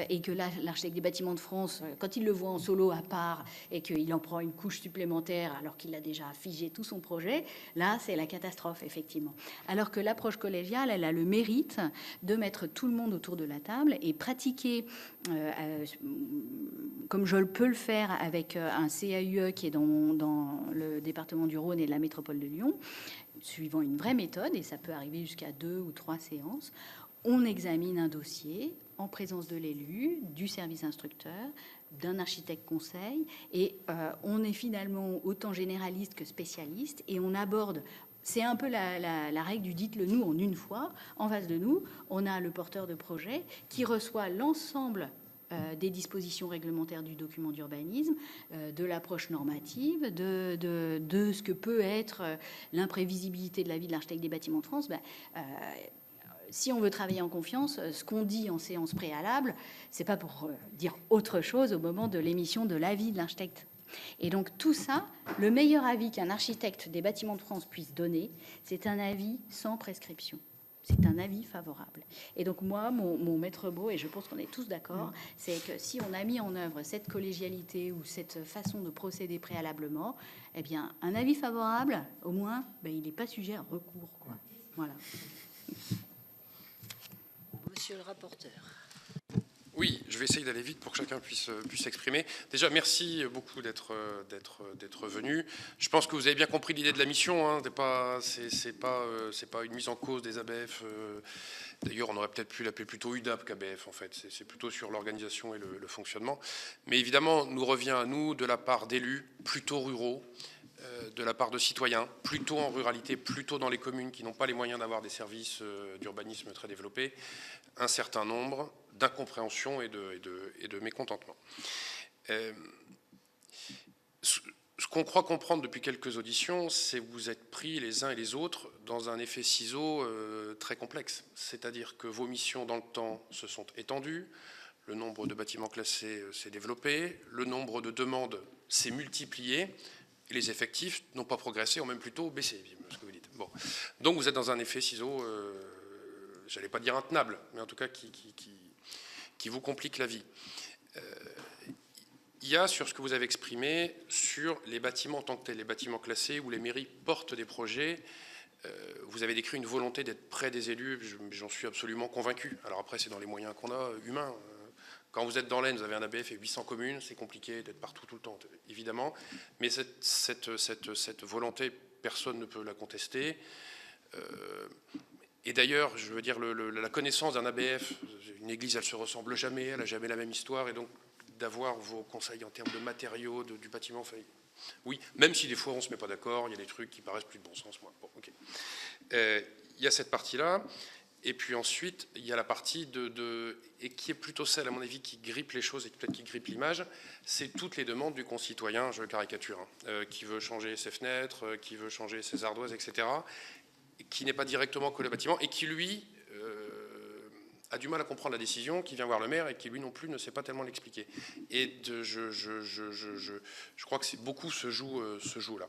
et que là l'architecte des bâtiments de France, quand il le voit en solo à part et qu'il en prend une couche supplémentaire alors qu'il a déjà figé tout son projet, là, c'est la catastrophe, effectivement. Alors que l'approche collégiale, elle a le mérite de mettre tout le monde autour de la table et pratiquer, comme je peux le faire avec un CAUE qui est dans le département du Rhône et de la métropole de Lyon, suivant une vraie méthode, et ça peut arriver jusqu'à 2 ou 3 séances. On examine un dossier en présence de l'élu, du service instructeur, d'un architecte conseil, et on est finalement autant généraliste que spécialiste, et on aborde, c'est un peu la règle du dites-le nous en une fois. En face de nous, on a le porteur de projet qui reçoit l'ensemble des dispositions réglementaires du document d'urbanisme, de l'approche normative, de ce que peut être l'imprévisibilité de la vie de l'architecte des bâtiments de France. Si on veut travailler en confiance, ce qu'on dit en séance préalable, c'est pas pour dire autre chose au moment de l'émission de l'avis de l'architecte. Et donc tout ça, le meilleur avis qu'un architecte des bâtiments de France puisse donner, c'est un avis sans prescription. C'est un avis favorable. Et donc moi, mon maître mot, et je pense qu'on est tous d'accord, c'est que si on a mis en œuvre cette collégialité ou cette façon de procéder préalablement, eh bien, un avis favorable, au moins, il n'est pas sujet à recours, quoi. Voilà. Monsieur le rapporteur. Oui, je vais essayer d'aller vite pour que chacun puisse s'exprimer. Déjà, merci beaucoup d'être venu. Je pense que vous avez bien compris l'idée de la mission. Hein. C'est pas une mise en cause des ABF. D'ailleurs, on aurait peut-être pu l'appeler plutôt UDAP qu'ABF, en fait. C'est plutôt sur l'organisation et le fonctionnement. Mais évidemment, nous revient à nous, de la part d'élus plutôt ruraux, de la part de citoyens, plutôt en ruralité, plutôt dans les communes qui n'ont pas les moyens d'avoir des services d'urbanisme très développés, un certain nombre d'incompréhension et de mécontentement. Ce qu'on croit comprendre depuis quelques auditions, c'est que vous êtes pris les uns et les autres dans un effet ciseau très complexe. C'est-à-dire que vos missions dans le temps se sont étendues, le nombre de bâtiments classés s'est développé, le nombre de demandes s'est multiplié, et les effectifs n'ont pas progressé, ont même plutôt baissé, ce que vous dites. Bon. Donc vous êtes dans un effet ciseau, j'allais pas dire intenable, mais en tout cas qui vous complique la vie. Il y a sur ce que vous avez exprimé sur les bâtiments en tant que tels, les bâtiments classés où les mairies portent des projets. Vous avez décrit une volonté d'être près des élus, j'en suis absolument convaincu. Alors après, c'est dans les moyens qu'on a, humains. Quand vous êtes dans l'Aisne, vous avez un ABF et 800 communes, c'est compliqué d'être partout tout le temps, évidemment. Mais cette volonté, personne ne peut la contester. Et d'ailleurs, je veux dire, la connaissance d'un ABF, une église, elle ne se ressemble jamais, elle n'a jamais la même histoire, et donc d'avoir vos conseils en termes de matériaux, du bâtiment, enfin, oui, même si des fois on ne se met pas d'accord, il y a des trucs qui paraissent plus de bon sens. Bon, okay. Il y a cette partie-là. Et puis ensuite, il y a la partie et qui est plutôt celle, à mon avis, qui grippe les choses et peut-être qui grippe l'image, c'est toutes les demandes du concitoyen, je caricature, qui veut changer ses fenêtres, qui veut changer ses ardoises, etc., qui n'est pas directement collé au bâtiment et qui, lui, a du mal à comprendre la décision, qui vient voir le maire et qui, lui non plus, ne sait pas tellement l'expliquer. Et je crois que beaucoup se joue là.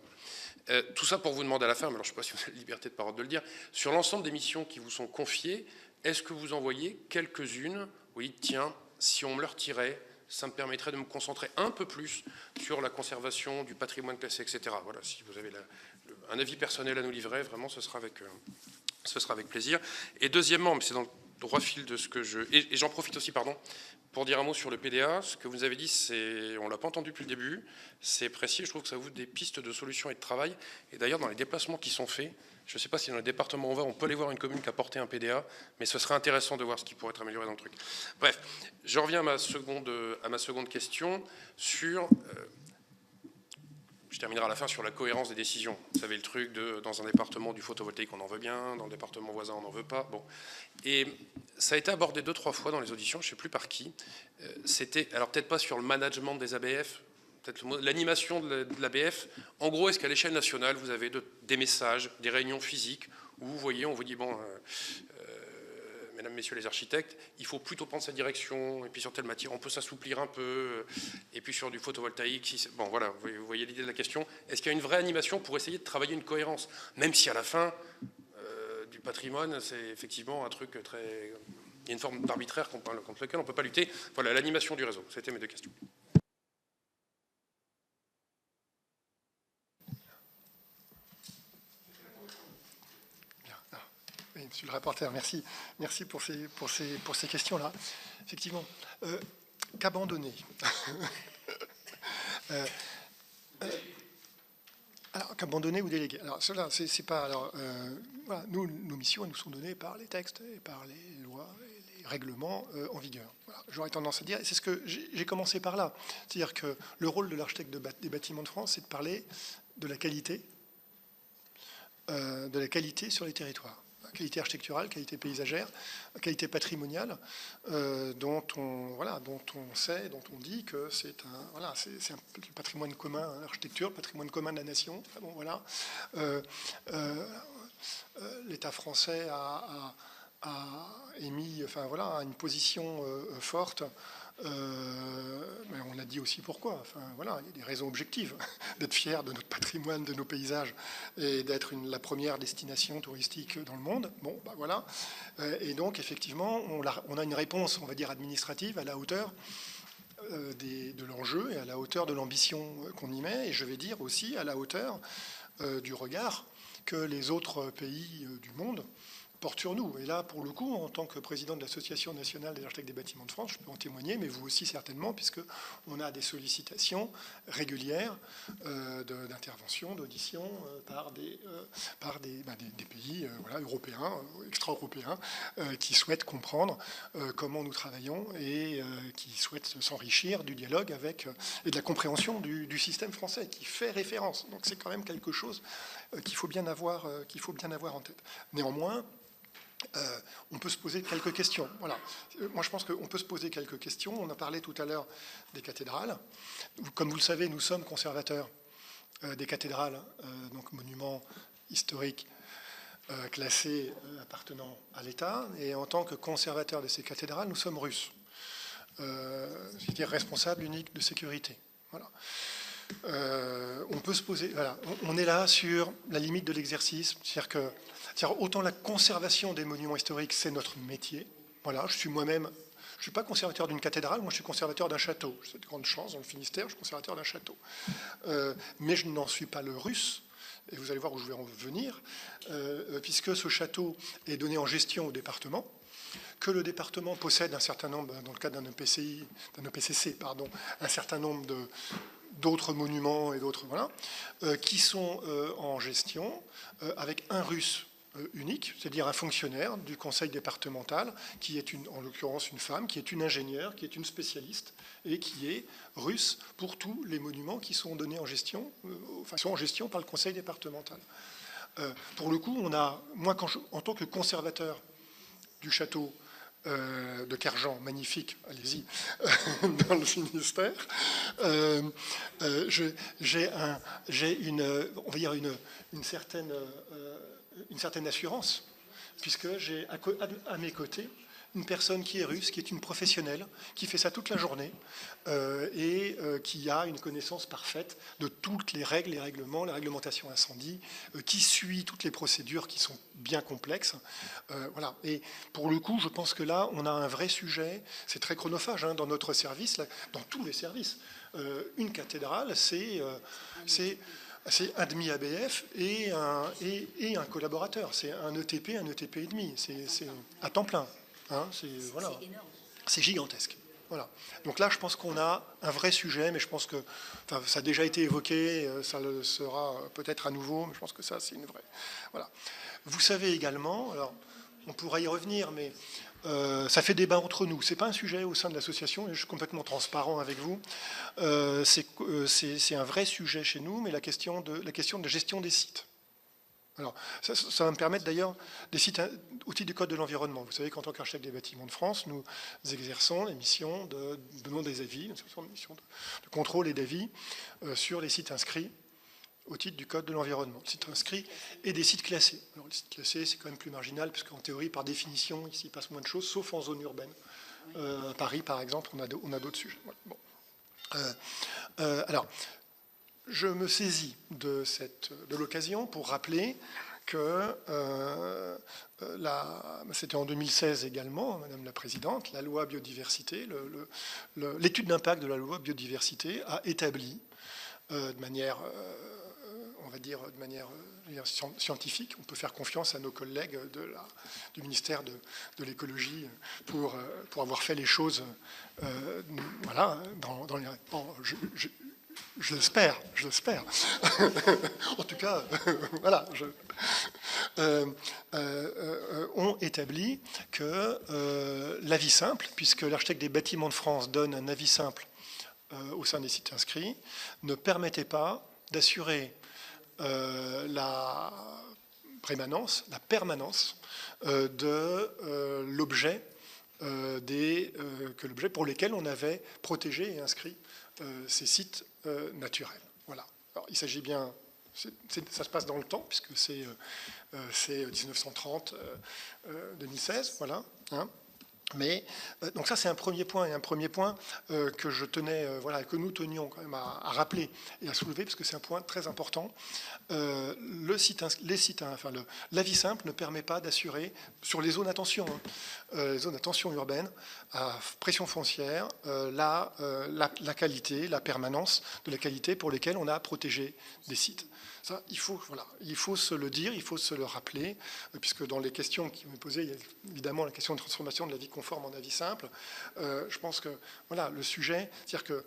Tout ça pour vous demander à la fin, mais alors je ne sais pas si vous avez la liberté de parole de le dire, sur l'ensemble des missions qui vous sont confiées, est-ce que vous en voyez quelques-unes? Oui, tiens, si on me le retirait, ça me permettrait de me concentrer un peu plus sur la conservation du patrimoine classé, etc. Voilà, si vous avez un avis personnel à nous livrer, vraiment, ce sera avec plaisir. Et deuxièmement, mais c'est dans le droit fil de ce que et j'en profite aussi, pardon, pour dire un mot sur le PDA. Ce que vous avez dit, on ne l'a pas entendu depuis le début, c'est précis, je trouve que ça ouvre des pistes de solutions et de travail. Et d'ailleurs, dans les déplacements qui sont faits, je ne sais pas si dans les départements on peut aller voir une commune qui a porté un PDA, mais ce serait intéressant de voir ce qui pourrait être amélioré dans le truc. Bref, je reviens à ma seconde question sur... je terminerai à la fin sur la cohérence des décisions. Vous savez le truc dans un département du photovoltaïque, on en veut bien, dans le département voisin, on n'en veut pas. Bon. Et Ça a été abordé 2-3 fois dans les auditions, je ne sais plus par qui. C'était, alors peut-être pas sur le management des ABF, peut-être l'animation de l'ABF. En gros, est-ce qu'à l'échelle nationale, vous avez des messages, des réunions physiques, où vous voyez, on vous dit, bon, mesdames, messieurs les architectes, il faut plutôt prendre cette direction, et puis sur telle matière, on peut s'assouplir un peu, et puis sur du photovoltaïque, bon voilà, vous voyez l'idée de la question. Est-ce qu'il y a une vraie animation pour essayer de travailler une cohérence, même si à la fin, du patrimoine, c'est effectivement un truc très... Il y a une forme d'arbitraire contre lequel on ne peut pas lutter. Voilà, l'animation du réseau, c'était mes 2 questions. Oui, monsieur le rapporteur, merci. Merci pour ces questions-là. Effectivement, qu'abandonner alors, qu'abandonner ou déléguer. Alors, cela, c'est pas... Alors, voilà, nos missions, elles nous sont données par les textes et par les lois et les règlements en vigueur. Voilà, j'aurais tendance à dire, et c'est ce que j'ai commencé par là. C'est-à-dire que le rôle de l'architecte des bâtiments de France, c'est de parler de la qualité sur les territoires. Qualité architecturale, qualité paysagère, qualité patrimoniale, dont on sait, dont on dit que c'est un patrimoine commun à l'architecture, patrimoine commun de la nation. Enfin, bon, voilà. L'État français a émis, une position forte. Mais on a dit aussi pourquoi. Enfin, voilà, il y a des raisons objectives d'être fier de notre patrimoine, de nos paysages et d'être la première destination touristique dans le monde. Bon, bah voilà. Et donc, effectivement, on a une réponse, on va dire, administrative à la hauteur de l'enjeu et à la hauteur de l'ambition qu'on y met. Et je vais dire aussi à la hauteur du regard que les autres pays du monde porte sur nous. Et là, pour le coup, en tant que président de l'Association nationale des architectes des bâtiments de France, je peux en témoigner, mais vous aussi certainement, puisqu'on a des sollicitations régulières d'intervention, d'audition par des pays européens, extra-européens, qui souhaitent comprendre comment nous travaillons et qui souhaitent s'enrichir du dialogue et de la compréhension du système français, qui fait référence. Donc c'est quand même quelque chose qu'il faut bien avoir en tête. Néanmoins, on peut se poser quelques questions. Voilà. Moi, je pense qu'on peut se poser quelques questions. On a parlé tout à l'heure des cathédrales. Comme vous le savez, nous sommes conservateurs des cathédrales, donc monuments historiques classés appartenant à l'État. Et en tant que conservateurs de ces cathédrales, nous sommes russes, c'est-à-dire responsables uniques de sécurité. Voilà. On peut se poser... Voilà. On est là sur la limite de l'exercice. C'est-à-dire autant la conservation des monuments historiques, c'est notre métier. Voilà, je ne suis pas conservateur d'une cathédrale, moi je suis conservateur d'un château. J'ai cette grande chance dans le Finistère, je suis conservateur d'un château. Mais je n'en suis pas le russe, et vous allez voir où je vais en venir, puisque ce château est donné en gestion au département, que le département possède un certain nombre, dans le cadre d'un EPCC, un certain nombre d'autres monuments et d'autres, qui sont en gestion avec un russe unique, c'est-à-dire un fonctionnaire du conseil départemental, qui est en l'occurrence une femme, qui est une ingénieure, qui est une spécialiste, et qui est russe pour tous les monuments qui sont donnés en gestion, sont en gestion par le conseil départemental. Pour le coup, moi, en tant que conservateur du château de Kerjan, magnifique, allez-y, dans le Finistère, j'ai une certaine assurance, puisque j'ai à mes côtés une personne qui est russe, qui est une professionnelle, qui fait ça toute la journée et qui a une connaissance parfaite de toutes les règles, les règlements, la réglementation incendie, qui suit toutes les procédures qui sont bien complexes. Voilà. Et pour le coup, je pense que là, on a un vrai sujet. C'est très chronophage dans notre service, là, dans tous les services. Une cathédrale, c'est un demi ABF et un collaborateur. C'est un ETP et demi. C'est à temps plein. Voilà. C'est gigantesque. Voilà. Donc là, je pense qu'on a un vrai sujet, mais je pense que ça a déjà été évoqué, ça le sera peut-être à nouveau, mais je pense que ça, c'est une vraie. Voilà. Vous savez également, alors on pourra y revenir, mais ça fait débat entre nous. C'est pas un sujet au sein de l'association, je suis complètement transparent avec vous. C'est un vrai sujet chez nous, mais la question de gestion des sites. Alors, ça va me permettre d'ailleurs des sites au titre du Code de l'environnement. Vous savez qu'en tant qu'architecte des bâtiments de France, nous exerçons les missions de donnant des avis, une mission de contrôle et d'avis sur les sites inscrits au titre du Code de l'environnement. Les sites inscrits et des sites classés. Alors, les sites classés, c'est quand même plus marginal, parce qu'en théorie, par définition, ici, il passe moins de choses, sauf en zone urbaine. À Paris, par exemple, on a d'autres sujets. Voilà. Bon. Alors, je me saisis de l'occasion pour rappeler que c'était en 2016 également, Madame la Présidente, la loi biodiversité, l'étude d'impact de la loi biodiversité a établi de manière, on va dire, de manière scientifique, on peut faire confiance à nos collègues du ministère de l'écologie pour avoir fait les choses, voilà, dans les... Bon, je l'espère. En tout cas, voilà. Ont établi que l'avis simple, puisque l'architecte des bâtiments de France donne un avis simple au sein des sites inscrits, ne permettait pas d'assurer la permanence de l'objet pour lesquels on avait protégé et inscrit ces sites naturels. Voilà. Alors, il s'agit bien, ça se passe dans le temps, puisque c'est 1930, 2016, voilà. Hein. Mais donc ça, c'est un premier point, et un premier point que je tenais, voilà, que nous tenions quand même à rappeler et à soulever, parce que c'est un point très important. L'avis simple ne permet pas d'assurer sur les zones à tension, les zones à tension urbaine, à pression foncière, la qualité, la permanence de la qualité pour lesquelles on a protégé des sites. Ça, il faut se le dire, il faut se le rappeler, puisque dans les questions qui me posaient, il y a évidemment la question de transformation de l'avis conforme en avis simple. Je pense que voilà, le sujet, c'est-à-dire que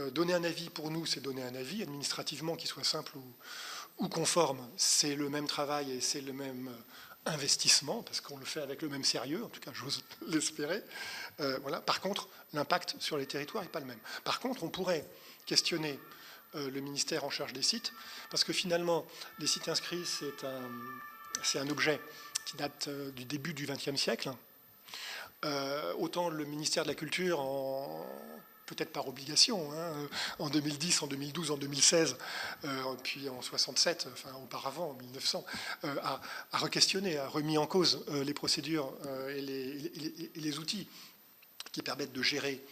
donner un avis pour nous, c'est donner un avis administrativement qui soit simple ou conforme, c'est le même travail et c'est le même investissement, parce qu'on le fait avec le même sérieux, en tout cas j'ose l'espérer. Voilà. Par contre, l'impact sur les territoires n'est pas le même. Par contre, on pourrait questionner le ministère en charge des sites, parce que finalement, les sites inscrits, c'est un objet qui date du début du XXe siècle. Autant le ministère de la Culture, peut-être par obligation, hein, en 2010, en 2012, en 2016, puis en 67, enfin auparavant, en 1900, a re-questionné, a remis en cause les procédures et les outils qui permettent de gérer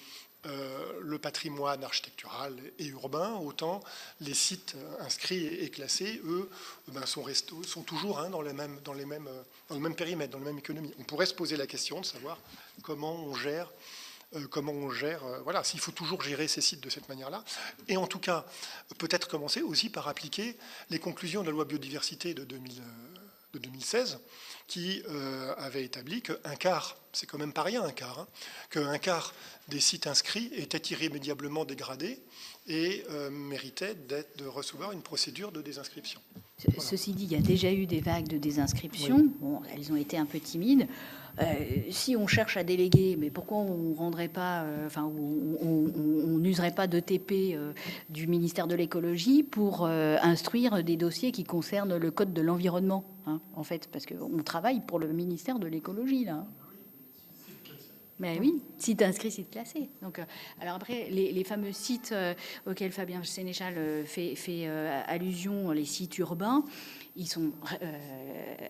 le patrimoine architectural et urbain, autant les sites inscrits et classés, eux, sont toujours dans le même périmètre, dans la même économie. On pourrait se poser la question de savoir comment on gère, voilà, s'il faut toujours gérer ces sites de cette manière-là. Et en tout cas, peut-être commencer aussi par appliquer les conclusions de la loi biodiversité de 2016, qui avait établi qu'un quart, c'est quand même pas rien un quart, hein, qu'un quart des sites inscrits étaient irrémédiablement dégradés et méritaient de recevoir une procédure de désinscription. Voilà. Ceci dit, il y a déjà eu des vagues de désinscription. Oui. Bon, elles ont été un peu timides. Si on cherche à déléguer, mais pourquoi on rendrait pas, on n'userait pas d'ETP du ministère de l'écologie pour instruire des dossiers qui concernent le code de l'environnement, hein, en fait, parce qu'on travaille pour le ministère de l'écologie là. Mais oui, site inscrit, site classé. Donc, alors après, les fameux sites auxquels Fabien Sénéchal fait allusion, les sites urbains, ils sont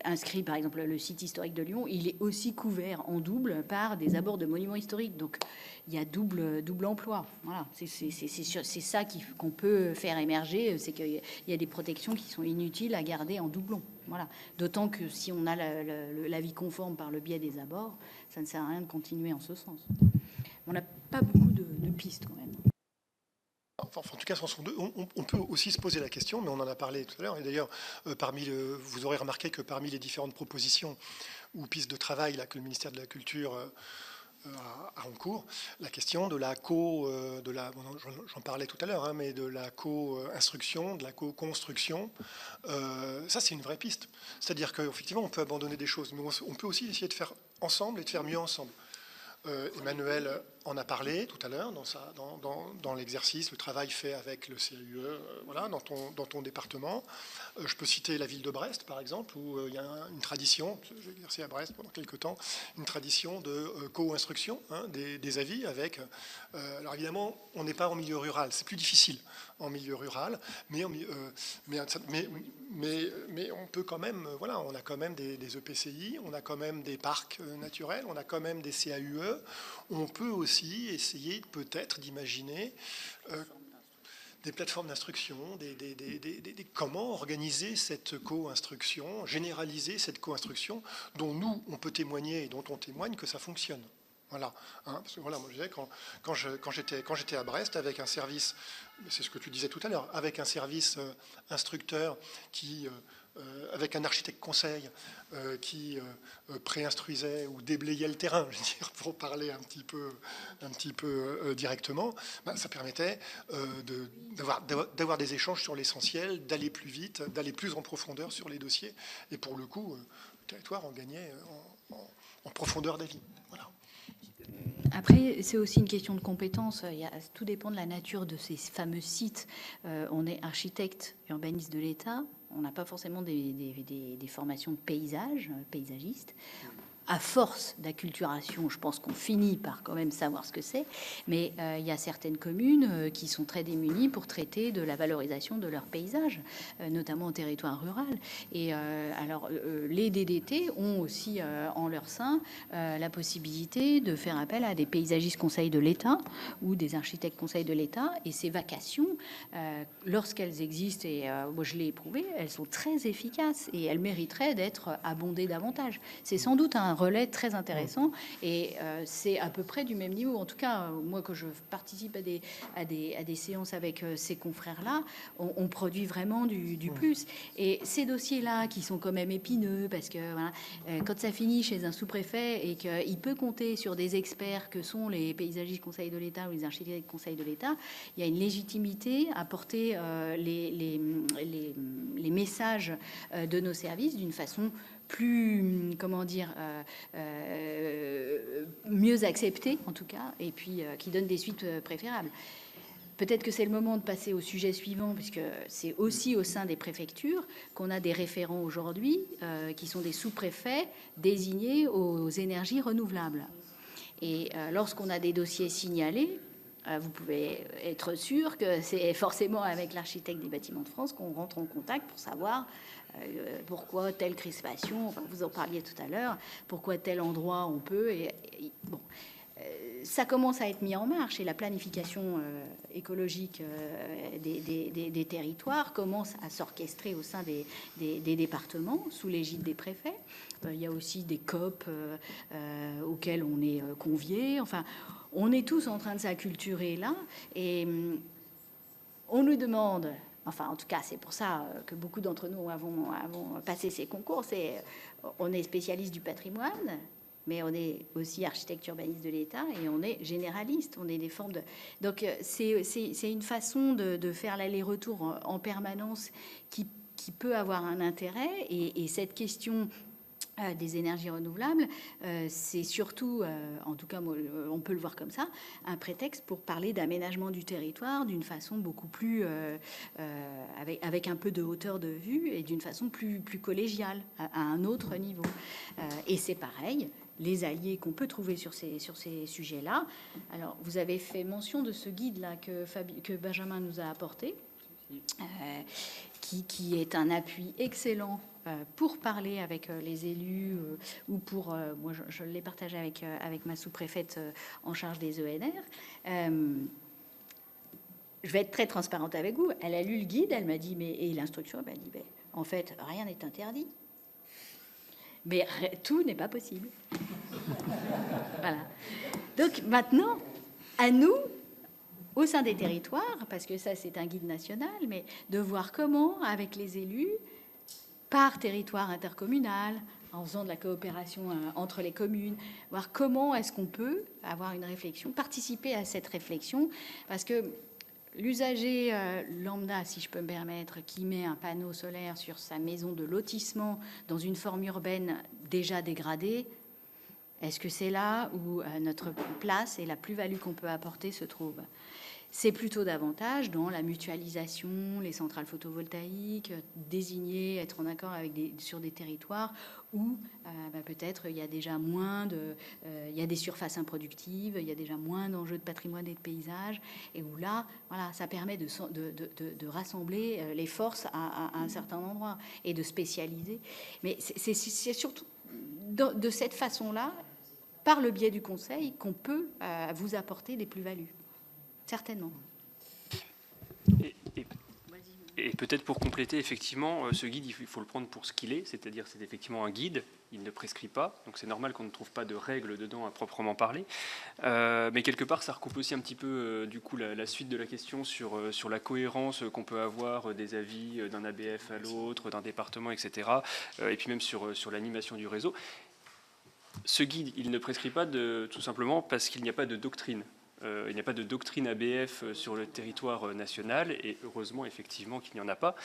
inscrits, par exemple, le site historique de Lyon, il est aussi couvert en double par des abords de monuments historiques. Donc, il y a double emploi. Voilà, c'est ça qu'on peut faire émerger, c'est qu'il y a des protections qui sont inutiles à garder en doublon. Voilà. D'autant que si on a l'avis conforme par le biais des abords, ça ne sert à rien de continuer en ce sens. On n'a pas beaucoup de pistes quand même. Enfin, en tout cas, ce sont deux. On peut aussi se poser la question, mais on en a parlé tout à l'heure. Et d'ailleurs, vous aurez remarqué que parmi les différentes propositions ou pistes de travail là, que le ministère de la Culture a en cours, la question de j'en parlais tout à l'heure, hein, mais de la co-instruction, de la co-construction, ça c'est une vraie piste. C'est-à-dire qu'effectivement, on peut abandonner des choses, mais on peut aussi essayer de faire ensemble et de faire mieux ensemble. Emmanuel en a parlé tout à l'heure dans l'exercice, le travail fait avec le CAUE, voilà, dans ton département. Je peux citer la ville de Brest, par exemple, où il y a une tradition, j'ai exercé à Brest pendant quelques temps, une tradition de co-instruction, hein, des avis avec... alors évidemment, on n'est pas en milieu rural, c'est plus difficile en milieu rural, mais on peut quand même, voilà, on a quand même des EPCI, on a quand même des parcs naturels, on a quand même des CAUE, on peut aussi essayer peut-être d'imaginer des plateformes d'instruction, comment organiser cette co-instruction, généraliser cette co-instruction dont nous, on peut témoigner et dont on témoigne que ça fonctionne. Voilà, hein, parce que voilà, moi je disais, quand j'étais à Brest avec un service, c'est ce que tu disais tout à l'heure, avec un service instructeur qui, avec un architecte conseil qui préinstruisait ou déblayait le terrain, je veux dire, pour parler un petit peu directement, ben, ça permettait d'avoir des échanges sur l'essentiel, d'aller plus vite, d'aller plus en profondeur sur les dossiers, et pour le coup, le territoire en gagnait en profondeur d'avis. Voilà. Après, c'est aussi une question de compétence. Tout dépend de la nature de ces fameux sites. On est architecte, urbaniste de l'État. On n'a pas forcément des formations de paysagistes. À force d'acculturation, je pense qu'on finit par quand même savoir ce que c'est. Mais il y a certaines communes qui sont très démunies pour traiter de la valorisation de leur paysage, notamment au territoire rural. Et alors, les DDT ont aussi en leur sein la possibilité de faire appel à des paysagistes conseils de l'État ou des architectes conseils de l'État. Et ces vacations, lorsqu'elles existent, et moi je l'ai éprouvé, elles sont très efficaces et elles mériteraient d'être abondées davantage. C'est sans doute un relais très intéressant et c'est à peu près du même niveau. En tout cas, moi, quand je participe à des séances avec ces confrères-là, on produit vraiment du plus. Et ces dossiers-là, qui sont quand même épineux, parce que voilà, quand ça finit chez un sous-préfet et qu'il peut compter sur des experts que sont les paysagistes conseils de l'État ou les architectes conseils de l'État, il y a une légitimité à porter les messages de nos services d'une façon plus, comment dire, mieux accepté en tout cas, et puis qui donne des suites préférables. Peut-être que c'est le moment de passer au sujet suivant, puisque c'est aussi au sein des préfectures qu'on a des référents aujourd'hui, qui sont des sous-préfets désignés aux énergies renouvelables. Et lorsqu'on a des dossiers signalés, vous pouvez être sûr que c'est forcément avec l'architecte des bâtiments de France qu'on rentre en contact pour savoir pourquoi telle crispation, enfin, vous en parliez tout à l'heure, pourquoi tel endroit on peut. Bon, ça commence à être mis en marche et la planification écologique des territoires commence à s'orchestrer au sein des départements sous l'égide des préfets. Il y a aussi des COP auxquels on est conviés. Enfin, on est tous en train de s'acculturer là et on nous demande... Enfin, en tout cas, c'est pour ça que beaucoup d'entre nous avons passé ces concours. On est spécialiste du patrimoine, mais on est aussi architecte urbaniste de l'État et on est généraliste. On est des formes de... Donc, c'est une façon de faire l'aller-retour en permanence qui peut avoir un intérêt. Et cette question des énergies renouvelables, c'est surtout, en tout cas, on peut le voir comme ça, un prétexte pour parler d'aménagement du territoire d'une façon beaucoup plus, avec un peu de hauteur de vue et d'une façon plus collégiale, à un autre niveau. Et c'est pareil, les alliés qu'on peut trouver sur ces sujets-là. Alors, vous avez fait mention de ce guide-là que Benjamin nous a apporté, qui est un appui excellent pour parler avec les élus ou pour... moi, je l'ai partagé avec ma sous-préfète en charge des ENR. Je vais être très transparente avec vous. Elle a lu le guide, elle m'a dit, et l'instruction, elle m'a dit, en fait, rien n'est interdit. Mais tout n'est pas possible. Voilà. Donc maintenant, à nous, au sein des territoires, parce que ça, c'est un guide national, mais de voir comment, avec les élus, par territoire intercommunal, en faisant de la coopération entre les communes, voir comment est-ce qu'on peut avoir une réflexion, participer à cette réflexion, parce que l'usager lambda, si je peux me permettre, qui met un panneau solaire sur sa maison de lotissement dans une forme urbaine déjà dégradée, Est-ce que c'est là où notre place et la plus-value qu'on peut apporter se trouvent? C'est plutôt davantage dans la mutualisation, les centrales photovoltaïques, désigner, être en accord avec sur des territoires où peut-être il y a déjà moins il y a des surfaces improductives, il y a déjà moins d'enjeux de patrimoine et de paysage, et où là, voilà, ça permet de rassembler les forces à un certain endroit et de spécialiser. Mais c'est surtout de cette façon-là, par le biais du conseil, qu'on peut vous apporter des plus-values. Certainement. Et peut-être pour compléter, effectivement, ce guide, il faut le prendre pour ce qu'il est, c'est-à-dire c'est effectivement un guide, il ne prescrit pas, donc c'est normal qu'on ne trouve pas de règles dedans à proprement parler, mais quelque part ça recoupe aussi un petit peu du coup la suite de la question sur la cohérence qu'on peut avoir des avis d'un ABF à l'autre, d'un département, etc., et puis même sur l'animation du réseau. Ce guide, il ne prescrit pas tout simplement parce qu'il n'y a pas de doctrine. Il n'y a pas de doctrine ABF sur le territoire national, et heureusement effectivement qu'il n'y en a pas.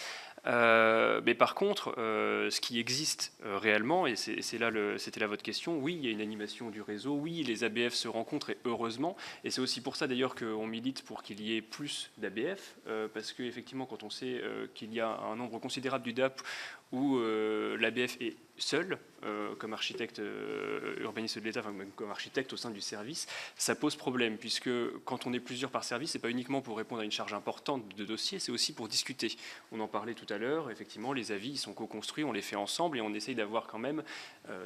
Mais par contre, ce qui existe réellement, et c'était là votre question, oui, il y a une animation du réseau, oui, les ABF se rencontrent, et heureusement, et c'est aussi pour ça d'ailleurs qu'on milite pour qu'il y ait plus d'ABF, parce qu'effectivement, quand on sait qu'il y a un nombre considérable d'UDAP où l'ABF est seul, comme architecte urbaniste de l'État, enfin même comme architecte au sein du service, ça pose problème, puisque quand on est plusieurs par service, c'est pas uniquement pour répondre à une charge importante de dossiers, c'est aussi pour discuter. On en parlait tout à l'heure, effectivement, les avis, ils sont co-construits, on les fait ensemble, et on essaye d'avoir quand même,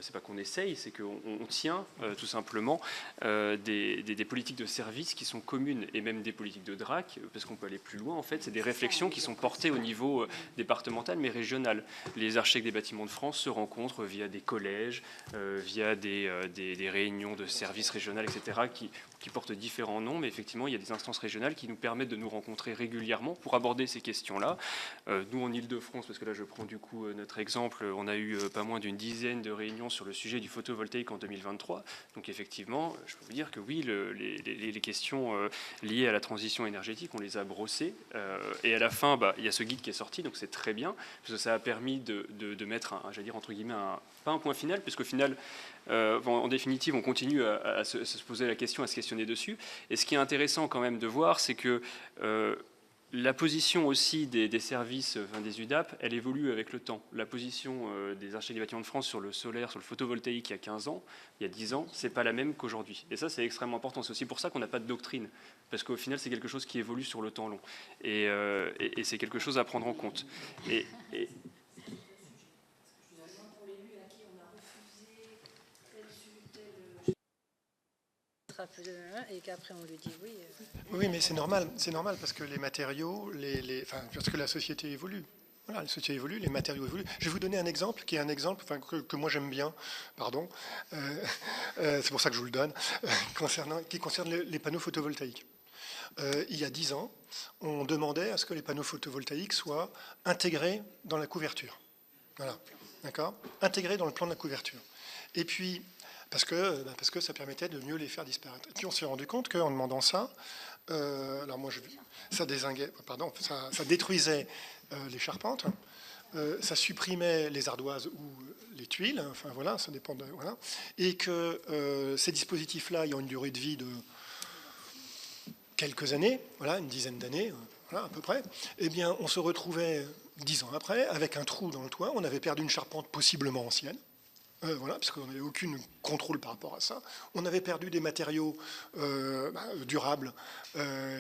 c'est pas qu'on essaye, c'est qu'on tient tout simplement des politiques de service qui sont communes, et même des politiques de DRAC, parce qu'on peut aller plus loin, en fait, c'est des réflexions qui sont portées au niveau départemental, mais régional. Les architectes des bâtiments de France se rencontrent via des collèges, via des réunions de services régionaux, etc., qui portent différents noms, mais effectivement, il y a des instances régionales qui nous permettent de nous rencontrer régulièrement pour aborder ces questions-là. Nous, en Ile-de-France, parce que là, je prends du coup notre exemple, on a eu pas moins d'une dizaine de réunions sur le sujet du photovoltaïque en 2023. Donc, effectivement, je peux vous dire que oui, les questions liées à la transition énergétique, on les a brossées. Et à la fin, il y a ce guide qui est sorti, donc c'est très bien, parce que ça a permis de mettre, j'allais dire, entre guillemets, pas un point final, puisqu'au final, en définitive, on continue à se poser la question, à se questionner dessus. Et ce qui est intéressant quand même de voir, c'est que la position aussi des services, des UDAP, elle évolue avec le temps. La position des architectes des bâtiments de France sur le solaire, sur le photovoltaïque il y a 15 ans, il y a 10 ans, c'est pas la même qu'aujourd'hui. Et ça, c'est extrêmement important. C'est aussi pour ça qu'on n'a pas de doctrine, parce qu'au final, c'est quelque chose qui évolue sur le temps long. Et c'est quelque chose à prendre en compte. Et qu'après on lui dit oui. Oui, mais c'est normal parce que les matériaux, parce que la société évolue. Voilà, la société évolue, les matériaux évoluent. Je vais vous donner un exemple qui est un exemple que moi j'aime bien, pardon, c'est pour ça que je vous le donne, qui concerne les panneaux photovoltaïques. Il y a 10 ans, on demandait à ce que les panneaux photovoltaïques soient intégrés dans la couverture. Voilà, d'accord ? Intégrés dans le plan de la couverture. Et puis, parce que ça permettait de mieux les faire disparaître. Et puis on s'est rendu compte qu'en demandant ça, ça détruisait les charpentes, ça supprimait les ardoises ou les tuiles, enfin voilà, ça dépend de... Voilà, et que ces dispositifs-là ayant une durée de vie de quelques années, voilà, une dizaine d'années, voilà, à peu près, eh bien on se retrouvait 10 ans après avec un trou dans le toit, on avait perdu une charpente possiblement ancienne, voilà, parce qu'on n'avait aucun contrôle par rapport à ça. On avait perdu des matériaux durables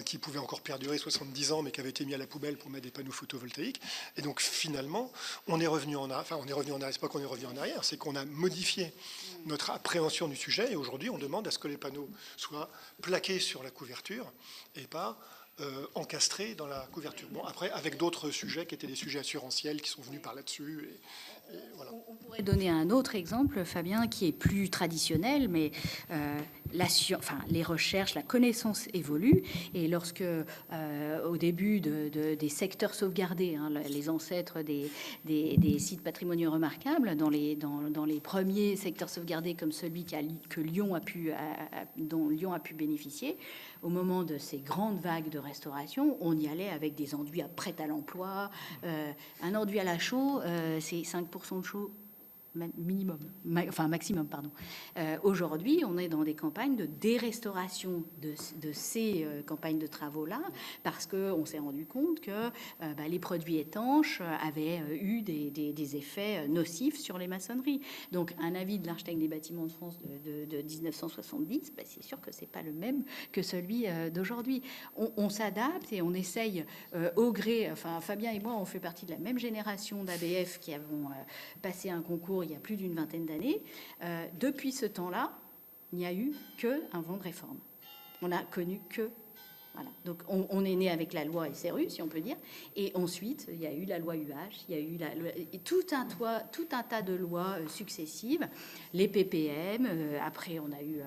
qui pouvaient encore perdurer 70 ans, mais qui avaient été mis à la poubelle pour mettre des panneaux photovoltaïques. Et donc finalement, on est revenu en arrière. C'est pas qu'on est revenu en arrière, c'est qu'on a modifié notre appréhension du sujet. Et aujourd'hui, on demande à ce que les panneaux soient plaqués sur la couverture et pas encastrés dans la couverture. Bon, après, avec d'autres sujets qui étaient des sujets assurantiels qui sont venus par là-dessus. Et voilà. On pourrait donner un autre exemple, Fabien, qui est plus traditionnel, mais les recherches, la connaissance évolue. Et lorsque, au début des secteurs sauvegardés, les ancêtres des sites patrimoniaux remarquables, dans les premiers secteurs sauvegardés comme celui dont Lyon a pu bénéficier, au moment de ces grandes vagues de restauration, on y allait avec des enduits prêts à l'emploi. Un enduit à la chaux, c'est 5% de chaux minimum, enfin maximum, pardon. Aujourd'hui, on est dans des campagnes de dérestauration de ces campagnes de travaux-là, parce qu'on s'est rendu compte que les produits étanches avaient eu des effets nocifs sur les maçonneries. Donc, un avis de l'architecte des bâtiments de France de 1970, c'est sûr que c'est pas le même que celui d'aujourd'hui. On s'adapte et on essaye au gré. Enfin, Fabien et moi, on fait partie de la même génération d'ABF qui avons passé un concours il y a plus d'une vingtaine d'années. Depuis ce temps-là, il n'y a eu qu'un vent de réforme. On n'a connu que... Voilà. Donc, on est né avec la loi SRU, si on peut dire. Et ensuite, il y a eu la loi UH, il y a eu tout un tas de lois successives, les PPM, après on a eu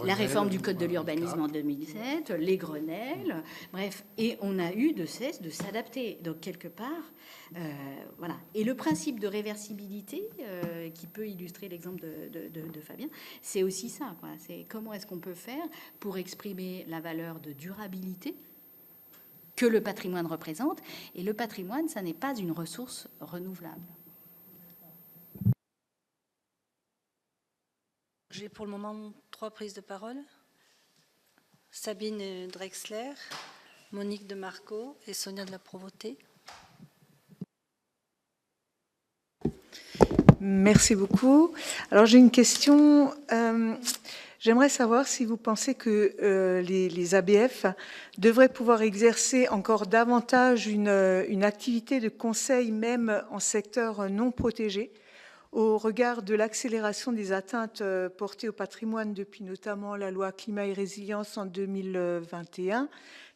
la réforme du Code de l'urbanisme en 2007, les Grenelles, bref. Et on a eu de cesse de s'adapter. Donc, quelque part, voilà. Et le principe de réversibilité, qui peut illustrer l'exemple de Fabien, c'est aussi ça, quoi. C'est comment est-ce qu'on peut faire pour exprimer la valeur de durabilité que le patrimoine représente. Et le patrimoine, ça n'est pas une ressource renouvelable. J'ai pour le moment 3 prises de parole. Sabine Drexler, Monique de Marco et Sonia de la Provôté. Merci beaucoup. Alors j'ai une question. J'aimerais savoir si vous pensez que les ABF devraient pouvoir exercer encore davantage une activité de conseil, même en secteur non protégé, au regard de l'accélération des atteintes portées au patrimoine depuis notamment la loi Climat et Résilience en 2021.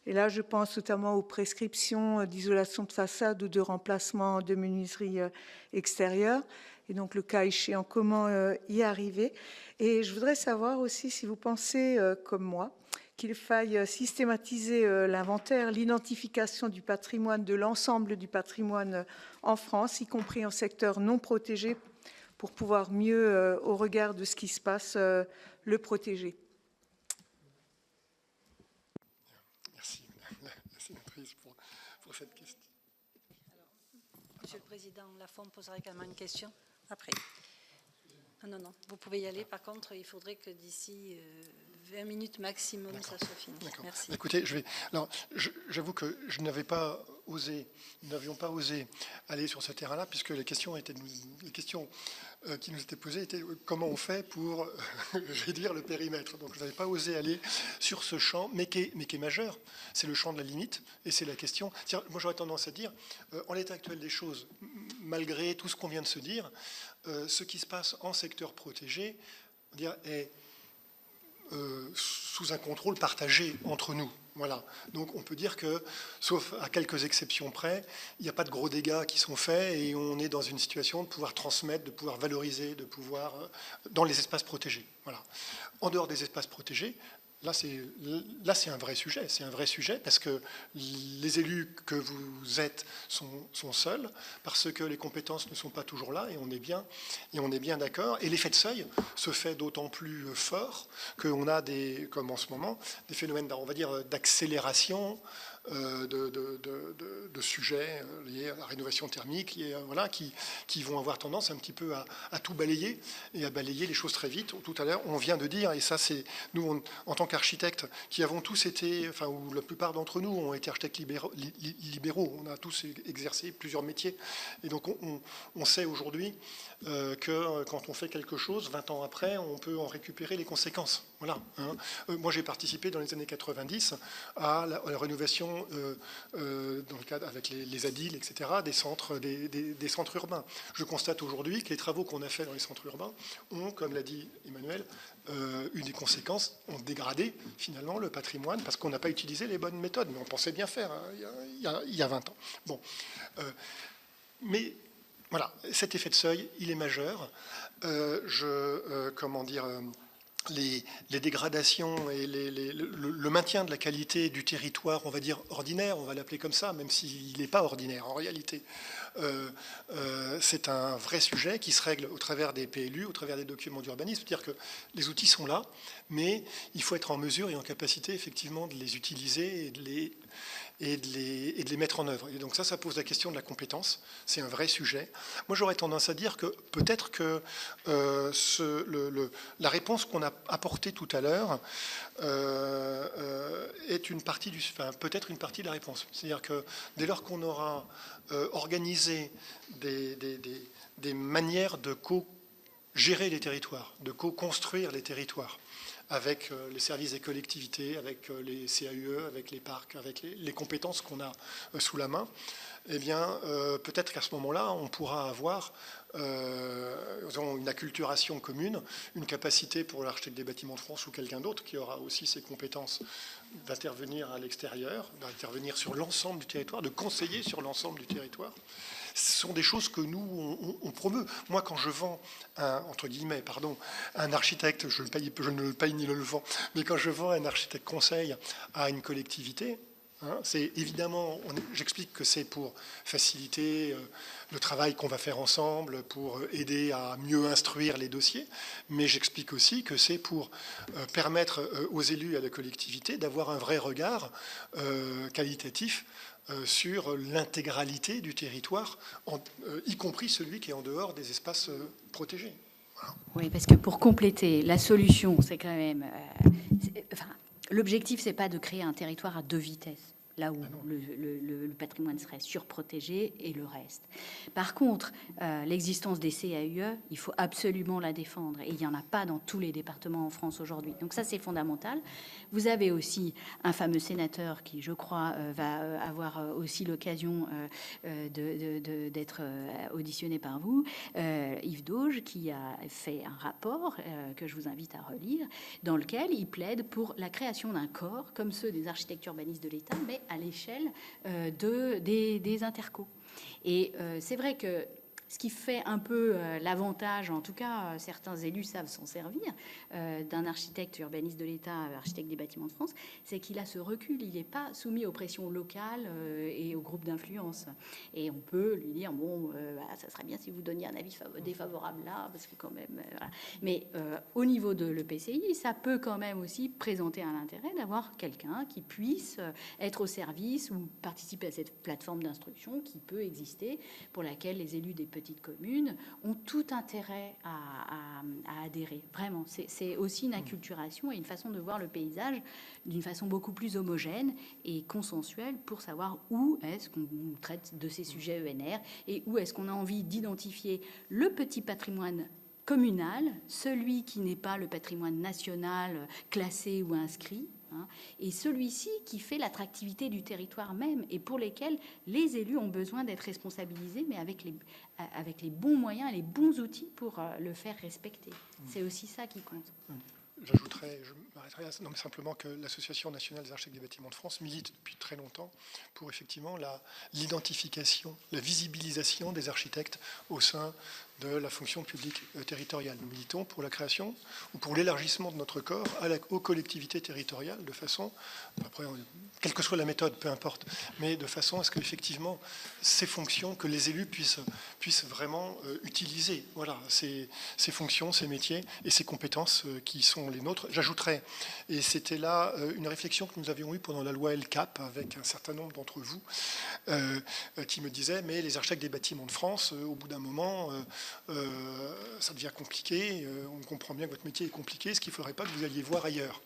Et là, je pense notamment aux prescriptions d'isolation de façade ou de remplacement de menuiserie extérieure. Et donc, le cas échéant, comment y arriver. Et je voudrais savoir aussi si vous pensez, comme moi, qu'il faille systématiser l'inventaire, l'identification du patrimoine, de l'ensemble du patrimoine en France, y compris en secteur non protégé, pour pouvoir mieux, au regard de ce qui se passe, le protéger. Merci, Madame la sénatrice, pour cette question. Alors, Monsieur le Président, la FOM posera également une question après. Non, vous pouvez y aller. Par contre, il faudrait que d'ici 20 minutes maximum, ça soit fini. Merci. Écoutez, j'avoue que je n'avais pas osé, nous n'avions pas osé aller sur ce terrain-là, puisque les questions qui nous étaient posées étaient comment on fait pour réduire le périmètre. Donc je n'avais pas osé aller sur ce champ, mais qui est majeur. C'est le champ de la limite, et c'est la question. Moi, j'aurais tendance à dire, en l'état actuel des choses, malgré tout ce qu'on vient de se dire, ce qui se passe en secteur protégé est sous un contrôle partagé entre nous. Voilà. Donc on peut dire que, sauf à quelques exceptions près, il n'y a pas de gros dégâts qui sont faits et on est dans une situation de pouvoir transmettre, de pouvoir valoriser, de pouvoir dans les espaces protégés. Voilà. En dehors des espaces protégés, là c'est un vrai sujet. C'est un vrai sujet parce que les élus que vous êtes sont seuls, parce que les compétences ne sont pas toujours là, et on est bien d'accord. Et l'effet de seuil se fait d'autant plus fort qu'on a comme en ce moment, des phénomènes, on va dire, d'accélération de sujets liés à la rénovation thermique, qui vont avoir tendance un petit peu à tout balayer et à balayer les choses très vite. Tout à l'heure, on vient de dire, et ça c'est nous en tant qu'architectes qui avons tous été, enfin, ou la plupart d'entre nous ont été architectes libéraux, on a tous exercé plusieurs métiers, et donc on sait aujourd'hui que quand on fait quelque chose, 20 ans après, on peut en récupérer les conséquences. Voilà. Moi, j'ai participé dans les années 90 à la rénovation dans le cadre avec les ADIL, etc., des centres urbains. Je constate aujourd'hui que les travaux qu'on a fait dans les centres urbains ont, comme l'a dit Emmanuel, eu des conséquences, ont dégradé finalement le patrimoine parce qu'on n'a pas utilisé les bonnes méthodes, mais on pensait bien faire il y a 20 ans. Bon, mais voilà, cet effet de seuil, il est majeur. Les dégradations et le maintien de la qualité du territoire, on va dire ordinaire, on va l'appeler comme ça, même s'il n'est pas ordinaire en réalité. C'est un vrai sujet qui se règle au travers des PLU, au travers des documents d'urbanisme. C'est-à-dire que les outils sont là, mais il faut être en mesure et en capacité effectivement de les utiliser et et de les mettre en œuvre. Et donc ça pose la question de la compétence. C'est un vrai sujet. Moi, j'aurais tendance à dire que peut-être que la réponse qu'on a apportée tout à l'heure est une partie peut-être une partie de la réponse. C'est-à-dire que dès lors qu'on aura organisé des manières de co-gérer les territoires, de co-construire les territoires, avec les services des collectivités, avec les CAUE, avec les parcs, avec les compétences qu'on a sous la main, eh bien, peut-être qu'à ce moment-là, on pourra avoir une acculturation commune, une capacité pour l'architecte des bâtiments de France ou quelqu'un d'autre qui aura aussi ces compétences d'intervenir à l'extérieur, d'intervenir sur l'ensemble du territoire, de conseiller sur l'ensemble du territoire. Ce sont des choses que nous, on promeut. Moi, quand je vends un architecte, je ne le paye ni le vends, mais quand je vends un architecte conseil à une collectivité, c'est évidemment, j'explique que c'est pour faciliter le travail qu'on va faire ensemble, pour aider à mieux instruire les dossiers, mais j'explique aussi que c'est pour permettre aux élus et à la collectivité d'avoir un vrai regard qualitatif sur l'intégralité du territoire, y compris celui qui est en dehors des espaces protégés. Voilà. Oui, parce que pour compléter, la solution, c'est quand même... l'objectif, c'est pas de créer un territoire à 2 vitesses, là où le patrimoine serait surprotégé et le reste. Par contre, l'existence des CAUE, il faut absolument la défendre. Et il n'y en a pas dans tous les départements en France aujourd'hui. Donc ça, c'est fondamental. Vous avez aussi un fameux sénateur qui, je crois, va avoir aussi l'occasion d'être auditionné par vous, Yves Dauge, qui a fait un rapport que je vous invite à relire, dans lequel il plaide pour la création d'un corps, comme ceux des architectes urbanistes de l'État, mais à l'échelle des intercos. Et c'est vrai que ce qui fait un peu l'avantage, en tout cas certains élus savent s'en servir, d'un architecte urbaniste de l'État, architecte des bâtiments de France, c'est qu'il a ce recul, il n'est pas soumis aux pressions locales et aux groupes d'influence. Et on peut lui dire, bon, ça serait bien si vous donniez un avis défavorable là, parce que quand même... voilà. Mais au niveau de l'EPCI, ça peut quand même aussi présenter un intérêt d'avoir quelqu'un qui puisse être au service ou participer à cette plateforme d'instruction qui peut exister, pour laquelle les élus des petites communes ont tout intérêt à adhérer. Vraiment, c'est aussi une acculturation et une façon de voir le paysage d'une façon beaucoup plus homogène et consensuelle pour savoir où est-ce qu'on traite de ces sujets ENR et où est-ce qu'on a envie d'identifier le petit patrimoine communal, celui qui n'est pas le patrimoine national classé ou inscrit, et celui-ci qui fait l'attractivité du territoire même et pour lesquels les élus ont besoin d'être responsabilisés, mais avec les bons moyens et les bons outils pour le faire respecter. C'est aussi ça qui compte. J'ajouterais, je m'arrêterai là, non, mais simplement que l'Association nationale des architectes des bâtiments de France milite depuis très longtemps pour effectivement l'identification, la visibilisation des architectes au sein de la fonction publique territoriale. Nous militons pour la création ou pour l'élargissement de notre corps aux collectivités territoriales de façon, après, quelle que soit la méthode, peu importe, mais de façon à ce qu'effectivement ces fonctions, que les élus puissent vraiment utiliser, voilà, ces fonctions, ces métiers et ces compétences qui sont les nôtres. J'ajouterais, et c'était là une réflexion que nous avions eue pendant la loi LCAP avec un certain nombre d'entre vous, qui me disaient, mais les architectes des bâtiments de France, au bout d'un moment, ça devient compliqué, on comprend bien que votre métier est compliqué, est-ce qu'il ne faudrait pas que vous alliez voir ailleurs ?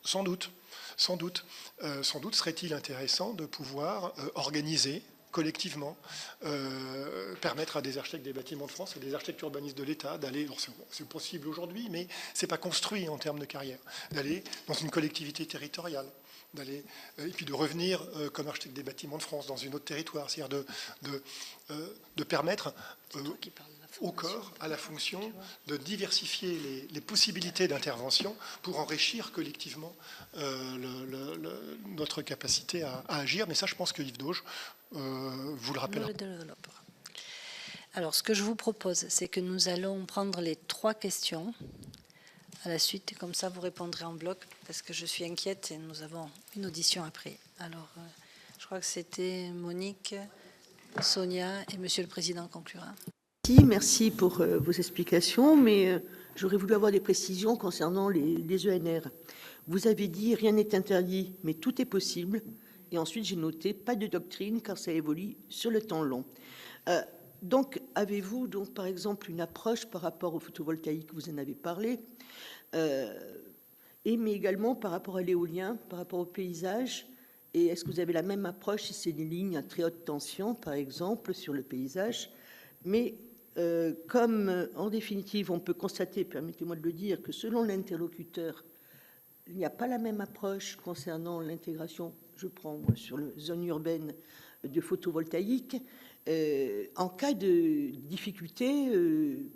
Sans doute serait-il intéressant de pouvoir organiser collectivement, permettre à des architectes des bâtiments de France et des architectes urbanistes de l'État d'aller, c'est possible aujourd'hui, mais ce n'est pas construit en termes de carrière, d'aller dans une collectivité territoriale, d'aller et puis de revenir comme architecte des bâtiments de France dans une autre territoire, c'est-à-dire de permettre au corps, à la fonction, de diversifier les possibilités d'intervention pour enrichir collectivement notre capacité à agir. Mais ça, je pense que Yves Dauge vous le rappellera. Alors, ce que je vous propose, c'est que nous allons prendre les 3 questions à la suite, et comme ça, vous répondrez en bloc, parce que je suis inquiète et nous avons une audition après. Alors, je crois que c'était Monique, Sonia et Monsieur le Président conclura. Merci pour vos explications, mais j'aurais voulu avoir des précisions concernant les ENR. Vous avez dit « rien n'est interdit, mais tout est possible ». Et ensuite, j'ai noté « pas de doctrine, car ça évolue sur le temps long ». Donc, avez-vous, donc, par exemple, une approche par rapport au photovoltaïque, vous en avez parlé, mais également par rapport à l'éolien, par rapport au paysage? Et est-ce que vous avez la même approche si c'est des lignes à très haute tension, par exemple, sur le paysage? Mais comme, en définitive, on peut constater, permettez-moi de le dire, que selon l'interlocuteur, il n'y a pas la même approche concernant l'intégration, je prends moi, sur la zone urbaine de photovoltaïque. En cas de difficulté,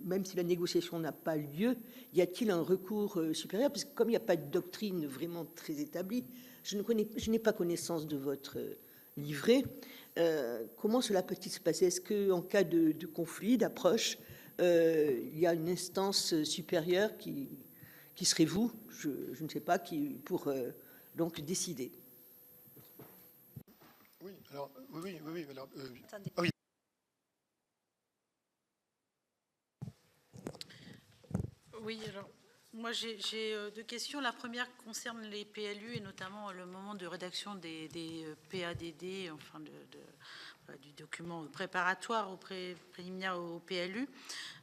même si la négociation n'a pas lieu, y a-t-il un recours supérieur? Parce que comme il n'y a pas de doctrine vraiment très établie, je n'ai pas connaissance de votre livret. Comment cela peut-il se passer? Est-ce qu'en cas de conflit, d'approche, il y a une instance supérieure qui serait vous, je ne sais pas, pour donc décider? Oui, alors, oui. Alors, Attendez. oui. Oui, alors, moi j'ai deux questions. La première concerne les PLU et notamment le moment de rédaction des PADD, enfin du document préparatoire au préliminaire au PLU.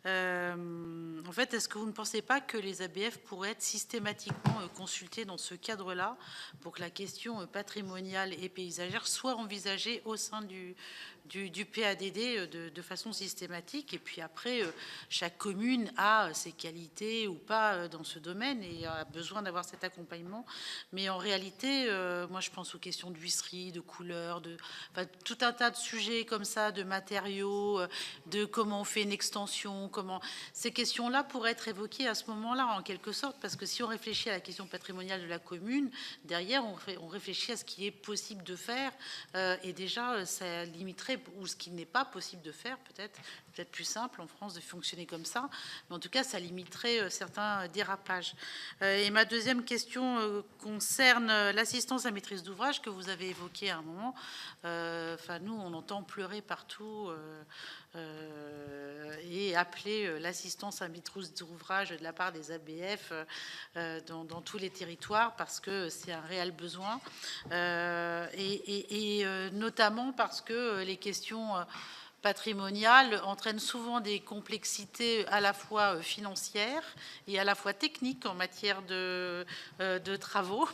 En fait, est-ce que vous ne pensez pas que les ABF pourraient être systématiquement consultés dans ce cadre-là pour que la question patrimoniale et paysagère soit envisagée au sein du PADD de façon systématique? Et puis après, chaque commune a ses qualités ou pas dans ce domaine et a besoin d'avoir cet accompagnement. Mais en réalité, moi je pense aux questions d'huisserie, de couleurs, enfin, tout un tas de sujets comme ça, de matériaux, de comment on fait une extension, ces questions-là pourraient être évoquées à ce moment-là, en quelque sorte, parce que si on réfléchit à la question patrimoniale de la commune, derrière, on réfléchit à ce qui est possible de faire, et déjà, ça limiterait, ou ce qui n'est pas possible de faire, peut-être plus simple en France de fonctionner comme ça, mais en tout cas, ça limiterait certains dérapages. Et ma deuxième question concerne l'assistance à maîtrise d'ouvrage que vous avez évoquée à un moment. Enfin, nous, on entend pleurer partout et appeler l'assistance à maîtrise d'ouvrage de la part des ABF dans tous les territoires parce que c'est un réel besoin et notamment parce que les questions patrimoniales entraînent souvent des complexités à la fois financières et à la fois techniques en matière de travaux,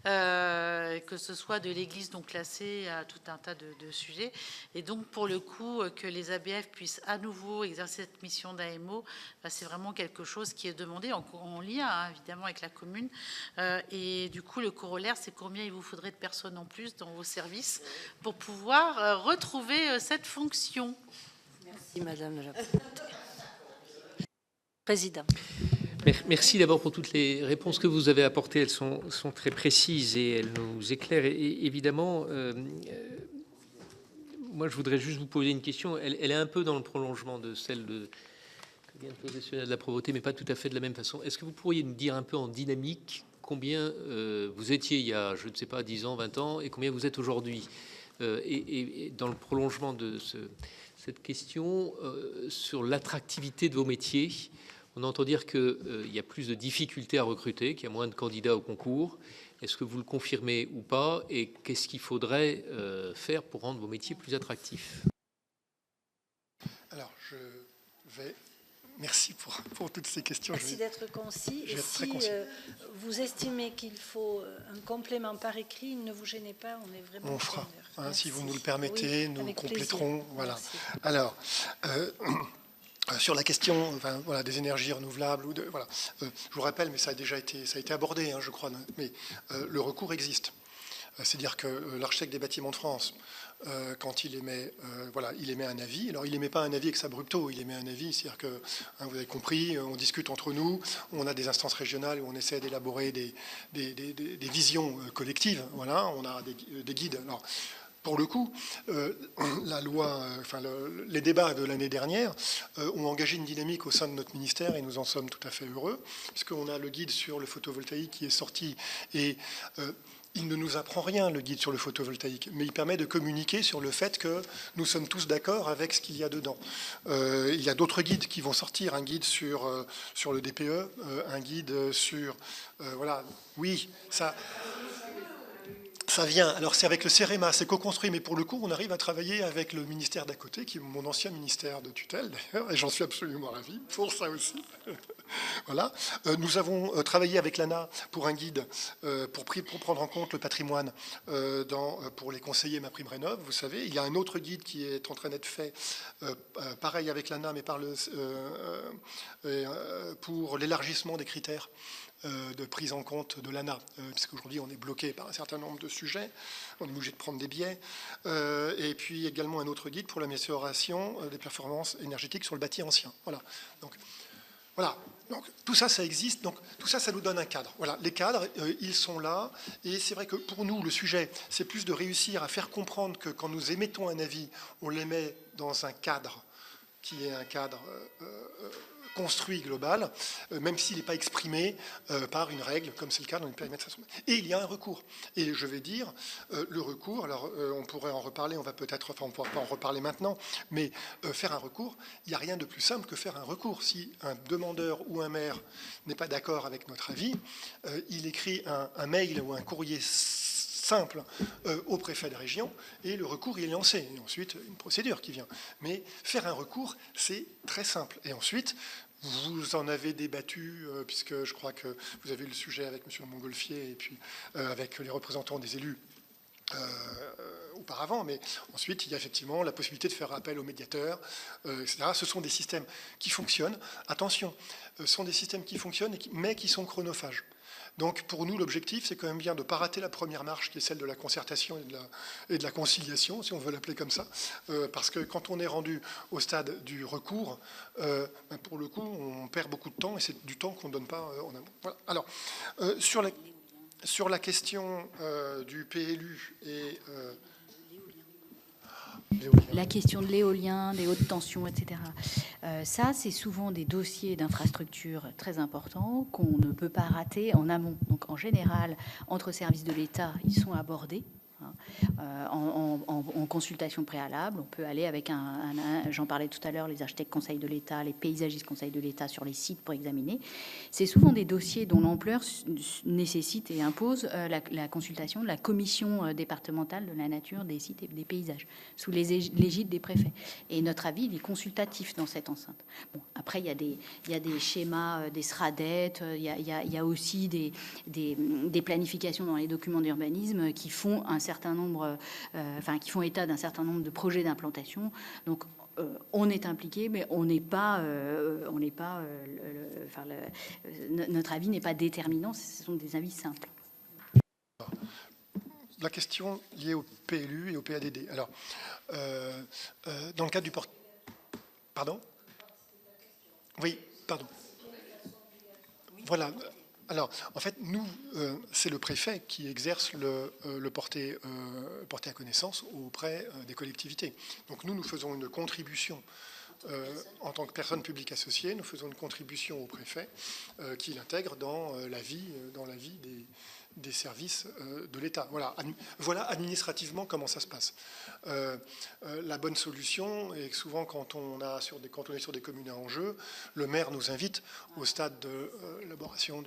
que ce soit de l'église non classée à tout un tas de sujets. Et donc, pour le coup, que les ABF puissent à nouveau exercer cette mission d'AMO, c'est vraiment quelque chose qui est demandé en lien, évidemment, avec la commune. Et du coup, le corollaire, c'est combien il vous faudrait de personnes en plus dans vos services pour pouvoir retrouver cette fonction. Merci, Madame la Présidente. Merci d'abord pour toutes les réponses que vous avez apportées. Elles sont très précises et elles nous éclairent. Et évidemment, moi, je voudrais juste vous poser une question. Elle est un peu dans le prolongement de celle que vient de poser celui de la Provoté, mais pas tout à fait de la même façon. Est-ce que vous pourriez nous dire un peu en dynamique combien vous étiez il y a, je ne sais pas, 10 ans, 20 ans, et combien vous êtes aujourd'hui? Et dans le prolongement de cette question sur l'attractivité de vos métiers, on entend dire qu'il y a plus de difficultés à recruter, qu'il y a moins de candidats au concours. Est-ce que vous le confirmez ou pas? Et qu'est-ce qu'il faudrait faire pour rendre vos métiers plus attractifs? Alors, je vais... Merci pour toutes ces questions. Merci d'être concis. Et si vous estimez qu'il faut un complément par écrit, ne vous gênez pas, on est vraiment... On fera. Si vous nous le permettez, oui, nous compléterons. Plaisir. Voilà. Merci. Alors, sur la question voilà, des énergies renouvelables, voilà, je vous rappelle, mais ça a été abordé, je crois, mais le recours existe. C'est-à-dire que l'architecte des bâtiments de France, quand il émet un avis. Alors, il n'émet pas un avis ex abrupto, il émet un avis, c'est-à-dire que, vous avez compris, on discute entre nous, on a des instances régionales où on essaie d'élaborer des visions collectives, voilà, on a des guides. Alors, pour le coup, la loi, les débats de l'année dernière ont engagé une dynamique au sein de notre ministère et nous en sommes tout à fait heureux, puisqu'on a le guide sur le photovoltaïque qui est sorti et il ne nous apprend rien, le guide sur le photovoltaïque, mais il permet de communiquer sur le fait que nous sommes tous d'accord avec ce qu'il y a dedans. Il y a d'autres guides qui vont sortir, un guide sur le DPE, un guide sur... voilà, oui, ça vient. Alors c'est avec le CEREMA, c'est co-construit, mais pour le coup, on arrive à travailler avec le ministère d'à côté, qui est mon ancien ministère de tutelle d'ailleurs, et j'en suis absolument ravi pour ça aussi. Voilà. Nous avons travaillé avec l'ANA pour un guide pour prendre en compte le patrimoine pour les conseillers MaPrimeRénov'. Vous savez, il y a un autre guide qui est en train d'être fait, pareil avec l'ANA, mais pour l'élargissement des critères de prise en compte de l'ANA, puisqu'aujourd'hui on est bloqué par un certain nombre de sujets, on est obligé de prendre des biais, et puis également un autre guide pour l'amélioration des performances énergétiques sur le bâti ancien. Voilà. Donc tout ça, ça existe, donc tout ça, ça nous donne un cadre. Voilà, les cadres, ils sont là, et c'est vrai que pour nous, le sujet, c'est plus de réussir à faire comprendre que quand nous émettons un avis, on l'émet dans un cadre qui est un cadre construit global, même s'il n'est pas exprimé par une règle, comme c'est le cas dans les périmètres. Et il y a un recours. Et je vais dire, le recours, alors on pourrait en reparler, on ne pourra pas en reparler maintenant, mais faire un recours, il n'y a rien de plus simple que faire un recours. Si un demandeur ou un maire n'est pas d'accord avec notre avis, il écrit un mail ou un courrier simple au préfet de région et le recours il est lancé. Et ensuite, une procédure qui vient. Mais faire un recours, c'est très simple. Et ensuite, vous en avez débattu, puisque je crois que vous avez eu le sujet avec M. Montgolfier et puis avec les représentants des élus auparavant, mais ensuite il y a effectivement la possibilité de faire appel aux médiateurs, etc. Ce sont des systèmes qui fonctionnent. Attention, ce sont des systèmes qui fonctionnent, mais qui sont chronophages. Donc pour nous, l'objectif, c'est quand même bien de ne pas rater la première marche, qui est celle de la concertation et de la conciliation, si on veut l'appeler comme ça, parce que quand on est rendu au stade du recours, pour le coup, on perd beaucoup de temps, et c'est du temps qu'on ne donne pas en amont. Voilà. Alors, sur la question du PLU et... La question de l'éolien, des hautes tensions, etc. Ça, c'est souvent des dossiers d'infrastructure très importants qu'on ne peut pas rater en amont. Donc, en général, entre services de l'État, ils sont abordés en consultation préalable. On peut aller avec j'en parlais tout à l'heure, les architectes conseils de l'État, les paysagistes conseils de l'État sur les sites pour examiner. C'est souvent des dossiers dont l'ampleur nécessite et impose la consultation de la commission départementale de la nature, des sites et des paysages, sous l'égide des préfets. Et notre avis, il est consultatif dans cette enceinte. Bon, après, il y a des schémas, des SRADET, il y a aussi des planifications dans les documents d'urbanisme qui font un certain nombre, qui font état d'un certain nombre de projets d'implantation. Donc, on est impliqué, mais notre avis n'est pas déterminant. Ce sont des avis simples. La question liée au PLU et au PADD. Alors, dans le cadre du port... Pardon ? Oui, pardon. Voilà. Alors, en fait, nous, c'est le préfet qui exerce le porté à connaissance auprès des collectivités. Donc, nous faisons une contribution en tant que personne publique associée, nous faisons une contribution au préfet qui l'intègre dans la vie des services de l'État. Voilà administrativement comment ça se passe. La bonne solution est que souvent quand on est sur des communes à enjeu, le maire nous invite au stade de l'élaboration,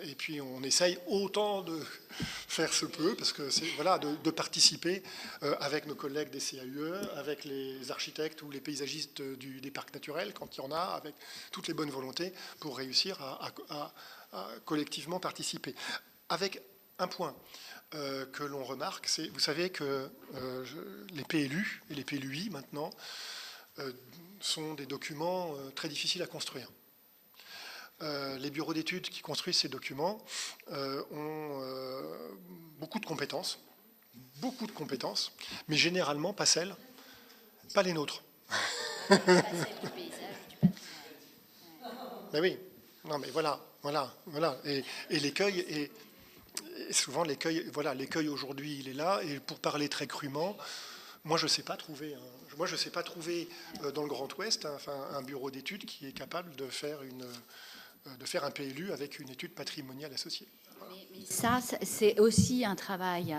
et puis on essaye autant de faire ce peu, parce que c'est de participer avec nos collègues des CAUE, avec les architectes ou les paysagistes des parcs naturels, quand il y en a, avec toutes les bonnes volontés pour réussir à collectivement participer. Avec un point que l'on remarque, c'est, vous savez que les PLU et les PLUI maintenant sont des documents très difficiles à construire. Les bureaux d'études qui construisent ces documents ont beaucoup de compétences, mais généralement pas les nôtres. Mais oui, non mais voilà. Et l'écueil est... souvent l'écueil aujourd'hui il est là, et pour parler très crûment, moi je ne sais pas trouver dans le Grand Ouest un bureau d'études qui est capable de faire de faire un PLU avec une étude patrimoniale associée. Ça, c'est aussi un travail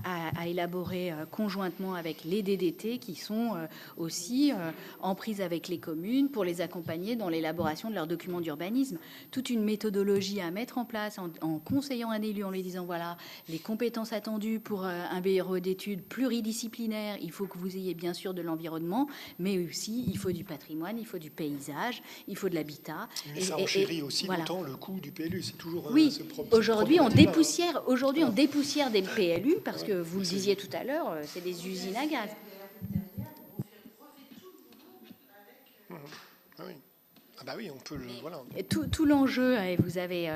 à élaborer conjointement avec les DDT qui sont aussi en prise avec les communes pour les accompagner dans l'élaboration de leurs documents d'urbanisme. Toute une méthodologie à mettre en place en conseillant un élu, en lui disant voilà, les compétences attendues pour un bureau d'études pluridisciplinaire, il faut que vous ayez bien sûr de l'environnement, mais aussi il faut du patrimoine, il faut du paysage, il faut de l'habitat. Mais ça enchérit aussi longtemps le coût du PLU. C'est toujours ce problème. Aujourd'hui, on dépoussière des PLU parce que vous le disiez tout à l'heure, c'est des usines à gaz. Oui. Ah bah oui, on peut le... Voilà. Tout l'enjeu, et vous avez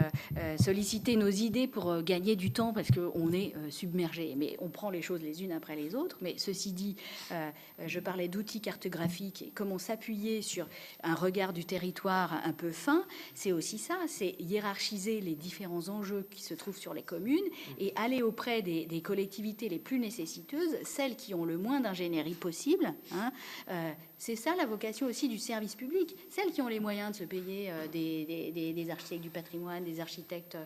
sollicité nos idées pour gagner du temps parce qu'on est submergé, mais on prend les choses les unes après les autres. Mais ceci dit, je parlais d'outils cartographiques et comment s'appuyer sur un regard du territoire un peu fin, c'est aussi ça, c'est hiérarchiser les différents enjeux qui se trouvent sur les communes et aller auprès des collectivités les plus nécessiteuses, celles qui ont le moins d'ingénierie possible, hein, c'est ça la vocation aussi du service public. Celles qui ont les moyens de se payer des architectes du patrimoine, des architectes,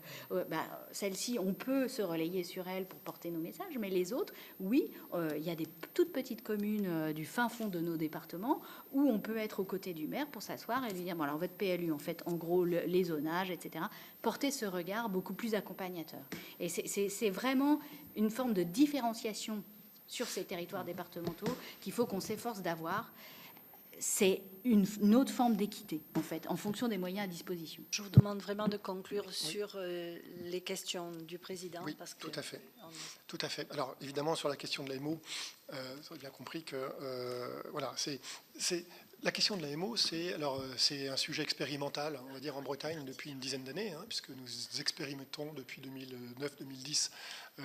celles-ci, on peut se relayer sur elles pour porter nos messages. Mais les autres, oui, il y a des toutes petites communes du fin fond de nos départements où on peut être aux côtés du maire pour s'asseoir et lui dire, bon, alors votre PLU, en fait, en gros, les zonages, etc. Porter ce regard beaucoup plus accompagnateur. Et c'est vraiment une forme de différenciation sur ces territoires départementaux qu'il faut qu'on s'efforce d'avoir. C'est une autre forme d'équité, en fait, en fonction des moyens à disposition. Je vous demande vraiment de conclure sur les questions du président. Oui, parce que tout à fait. Tout à fait. Alors, évidemment, sur la question de l'AMO, vous avez bien compris que, voilà, la question de l'AMO, c'est un sujet expérimental, on va dire, en Bretagne depuis une dizaine d'années, hein, puisque nous expérimentons depuis 2009-2010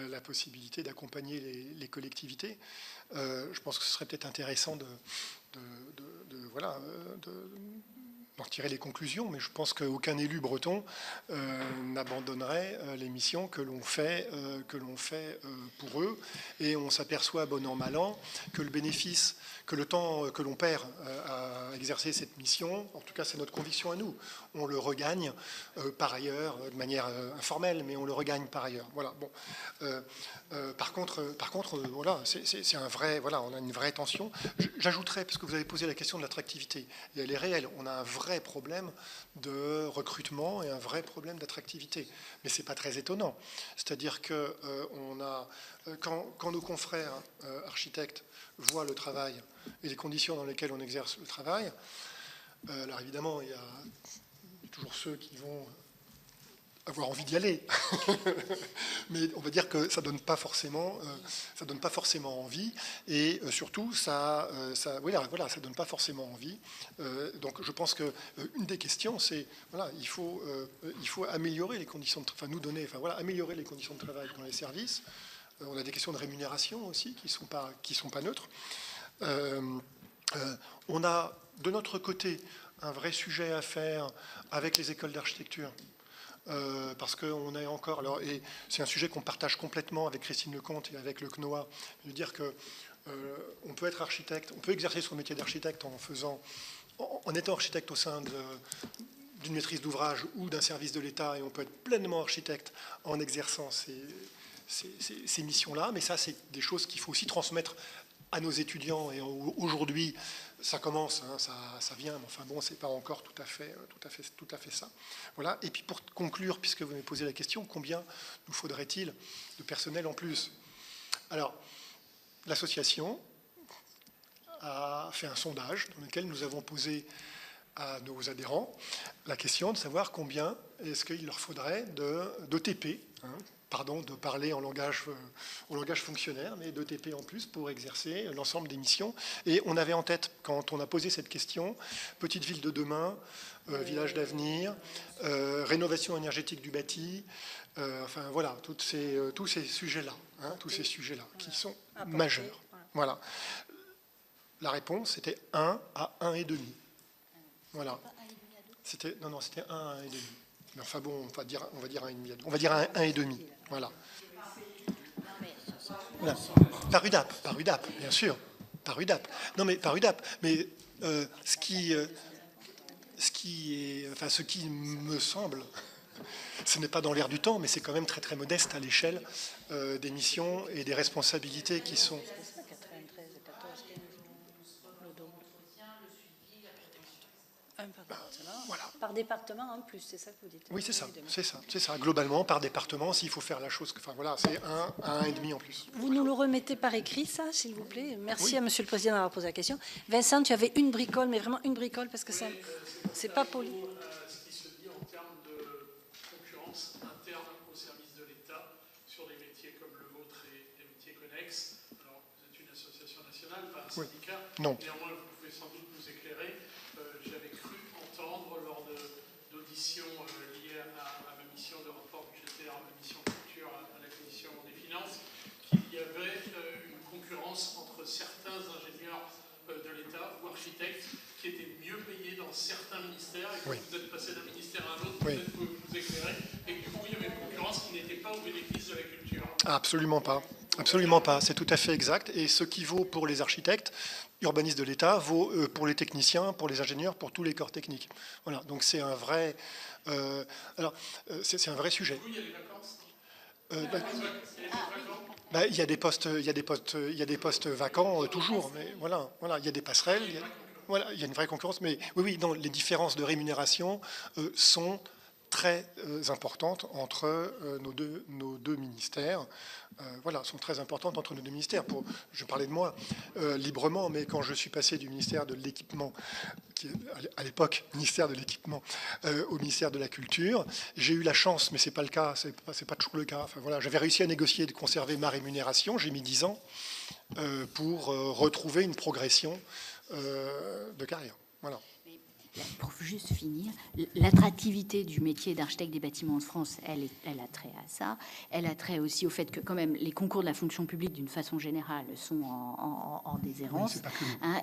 la possibilité d'accompagner les collectivités. Je pense que ce serait peut-être intéressant d'en tirer les conclusions, mais je pense qu'aucun élu breton n'abandonnerait les missions que l'on fait pour eux, et on s'aperçoit bon an mal an que le bénéfice, que le temps que l'on perd à exercer cette mission, en tout cas c'est notre conviction à nous, on le regagne par ailleurs de manière informelle, mais on le regagne par ailleurs. Voilà. Bon. Par contre, voilà, c'est un vrai, voilà, on a une vraie tension. J'ajouterais, parce que vous avez posé la question de l'attractivité, et elle est réelle. On a un vrai problème de recrutement et un vrai problème d'attractivité. Mais c'est pas très étonnant. C'est-à-dire que quand nos confrères architectes voient le travail et les conditions dans lesquelles on exerce le travail, alors évidemment, il y a toujours ceux qui vont avoir envie d'y aller, mais on va dire que ça donne pas forcément envie, et surtout ça donne pas forcément envie. Donc je pense que une des questions, c'est voilà, il faut améliorer les conditions de travail, améliorer les conditions de travail dans les services. On a des questions de rémunération aussi qui sont pas neutres. On a de notre côté un vrai sujet à faire avec les écoles d'architecture. Parce qu'on est encore... et c'est un sujet qu'on partage complètement avec Christine Lecomte et avec le CNOA, de dire qu'on peut être architecte, on peut exercer son métier d'architecte en étant architecte au sein d'une maîtrise d'ouvrage ou d'un service de l'État, et on peut être pleinement architecte en exerçant ces missions-là. Mais ça, c'est des choses qu'il faut aussi transmettre à nos étudiants, et aujourd'hui ça commence, hein, ça vient, mais enfin bon, c'est pas encore tout à fait ça. Voilà. Et puis pour conclure, puisque vous m'avez posé la question, combien nous faudrait-il de personnel en plus? Alors, l'association a fait un sondage dans lequel nous avons posé à nos adhérents la question de savoir combien est-ce qu'il leur faudrait d'ETP, hein, pardon de parler en langage fonctionnaire, mais d'ETP en plus pour exercer l'ensemble des missions. Et on avait en tête, quand on a posé cette question, petite ville de demain, village d'avenir, rénovation énergétique du bâti, enfin voilà, tous ces sujets-là, hein, tous ces sujets-là qui sont majeurs. Voilà. La réponse, c'était 1 à 1,5. Voilà. C'était 1 à 1,5. Mais enfin bon, on va dire 1,5. On va dire 1,5. Voilà. Voilà. Par UDAP, bien sûr. Par UDAP. Non, mais par UDAP. Mais ce ce qui me semble, ce n'est pas dans l'air du temps, mais c'est quand même très très modeste à l'échelle des missions et des responsabilités qui sont. Voilà. Par département en plus, c'est ça que vous dites. Oui, c'est ça. Globalement, par département, s'il faut faire la chose, enfin voilà, c'est un et demi en plus. Vous nous le remettez par écrit, ça, s'il vous plaît. Merci à Monsieur le Président d'avoir posé la question. Vincent, tu avais une bricole, mais vraiment une bricole, parce que c'est pas poli. Ce qui se dit en termes de concurrence interne au service de l'État sur des métiers comme le vôtre et des métiers connexes. Alors, vous êtes une association nationale, pas un syndicat. Non. Néanmoins, vous pouvez sans doute nous éclairer. J'avais cru entendre lors d'auditions liées à ma mission de rapport budgétaire, à ma mission culture, à la commission des finances, qu'il y avait une concurrence entre certains ingénieurs de l'État ou architectes qui étaient mieux payés dans certains ministères, et quand vous êtes passé d'un ministère à un autre, peut-être que vous vous éclairez, et que du coup, il y avait une concurrence qui n'était pas au bénéfice de la culture. Absolument pas. Absolument pas. C'est tout à fait exact. Et ce qui vaut pour les architectes, urbanistes de l'État, vaut pour les techniciens, pour les ingénieurs, pour tous les corps techniques. Voilà. Donc c'est un vrai. C'est un vrai sujet. Du coup, il y a les vacances. Il y a des postes vacants toujours, mais voilà, il y a des passerelles, il y a une vraie concurrence, mais oui, non, les différences de rémunération sont très importantes entre nos deux ministères. Sont très importantes entre nos deux ministères. Je parlais de moi librement, mais quand je suis passé du ministère de l'Équipement, qui est à l'époque ministère de l'Équipement, au ministère de la Culture, j'ai eu la chance, mais c'est pas le cas, c'est pas toujours le cas. Enfin, voilà, j'avais réussi à négocier et de conserver ma rémunération. J'ai mis 10 ans pour retrouver une progression de carrière. Voilà. Pour juste finir, l'attractivité du métier d'architecte des bâtiments de France, elle a trait à ça. Elle a trait aussi au fait que quand même les concours de la fonction publique, d'une façon générale, sont en déshérence.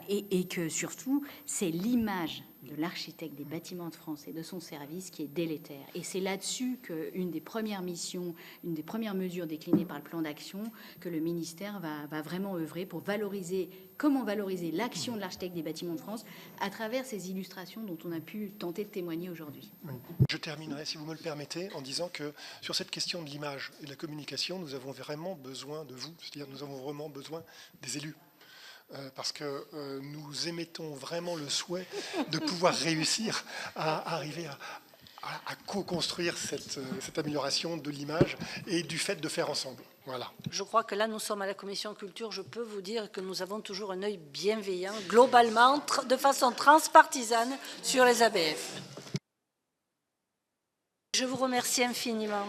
Et que surtout, c'est l'image de l'architecte des bâtiments de France et de son service qui est délétère. Et c'est là-dessus qu'une des premières missions, une des premières mesures déclinées par le plan d'action, que le ministère va vraiment œuvrer pour valoriser, comment valoriser l'action de l'architecte des bâtiments de France à travers ces illustrations dont on a pu tenter de témoigner aujourd'hui. Oui. Je terminerai, si vous me le permettez, en disant que sur cette question de l'image et de la communication, nous avons vraiment besoin de vous, c'est-à-dire nous avons vraiment besoin des élus. Parce que nous émettons vraiment le souhait de pouvoir réussir à arriver à co-construire cette amélioration de l'image et du fait de faire ensemble. Voilà. Je crois que là, nous sommes à la Commission Culture. Je peux vous dire que nous avons toujours un œil bienveillant, globalement, de façon transpartisane, sur les ABF. Je vous remercie infiniment.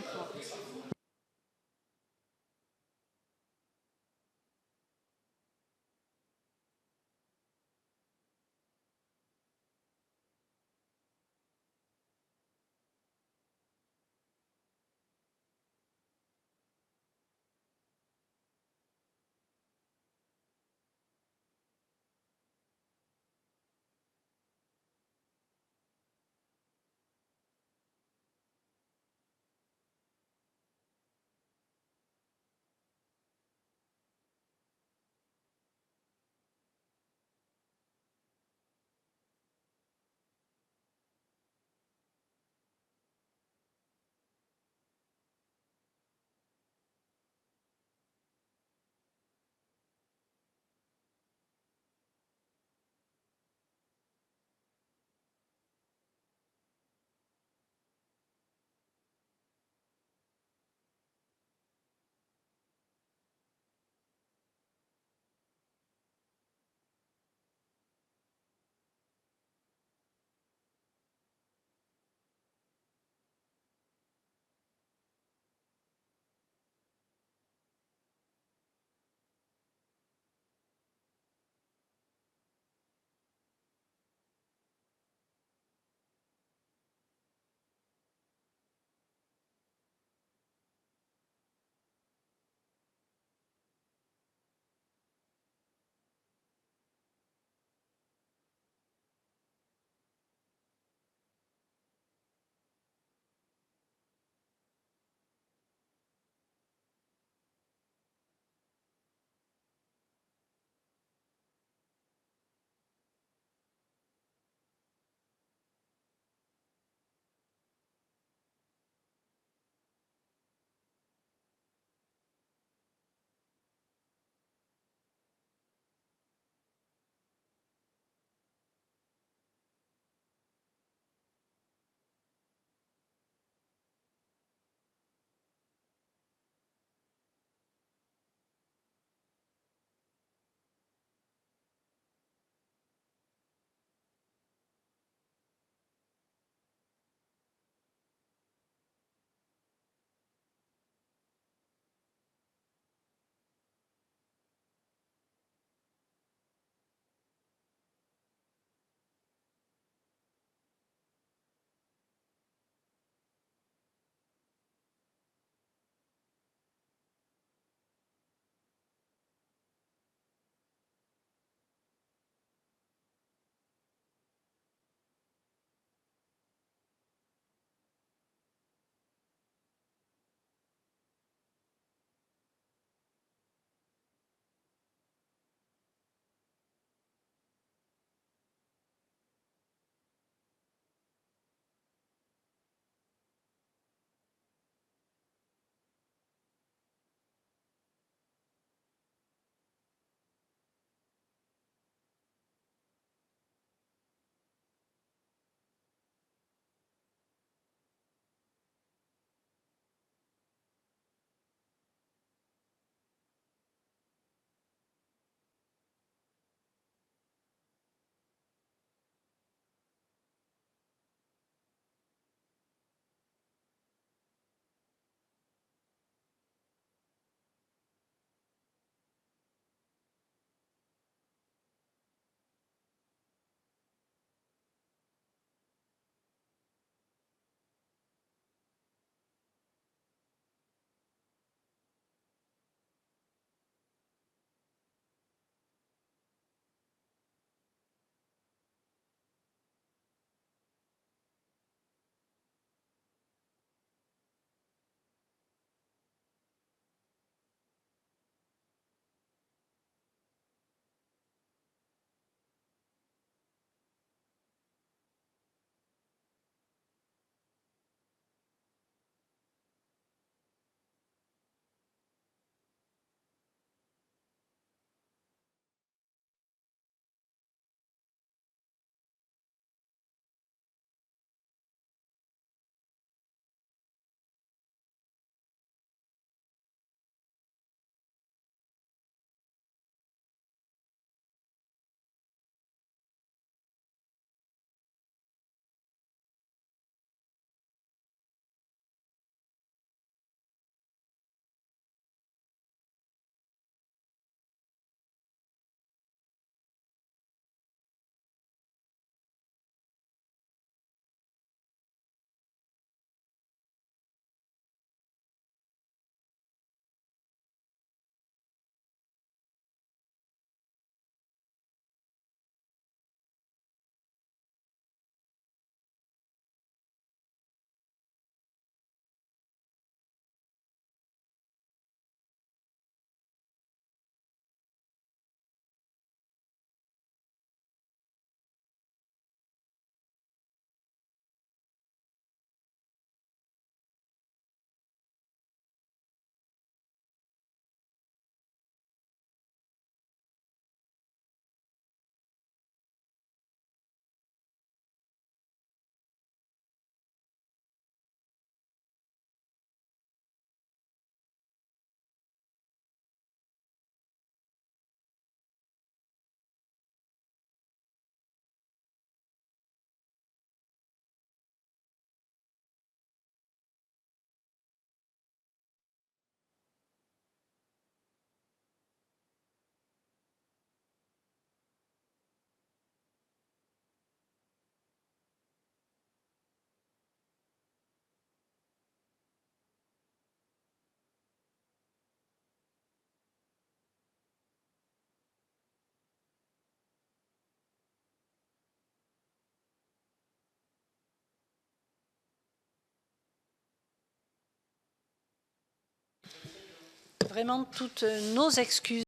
vraiment toutes nos excuses.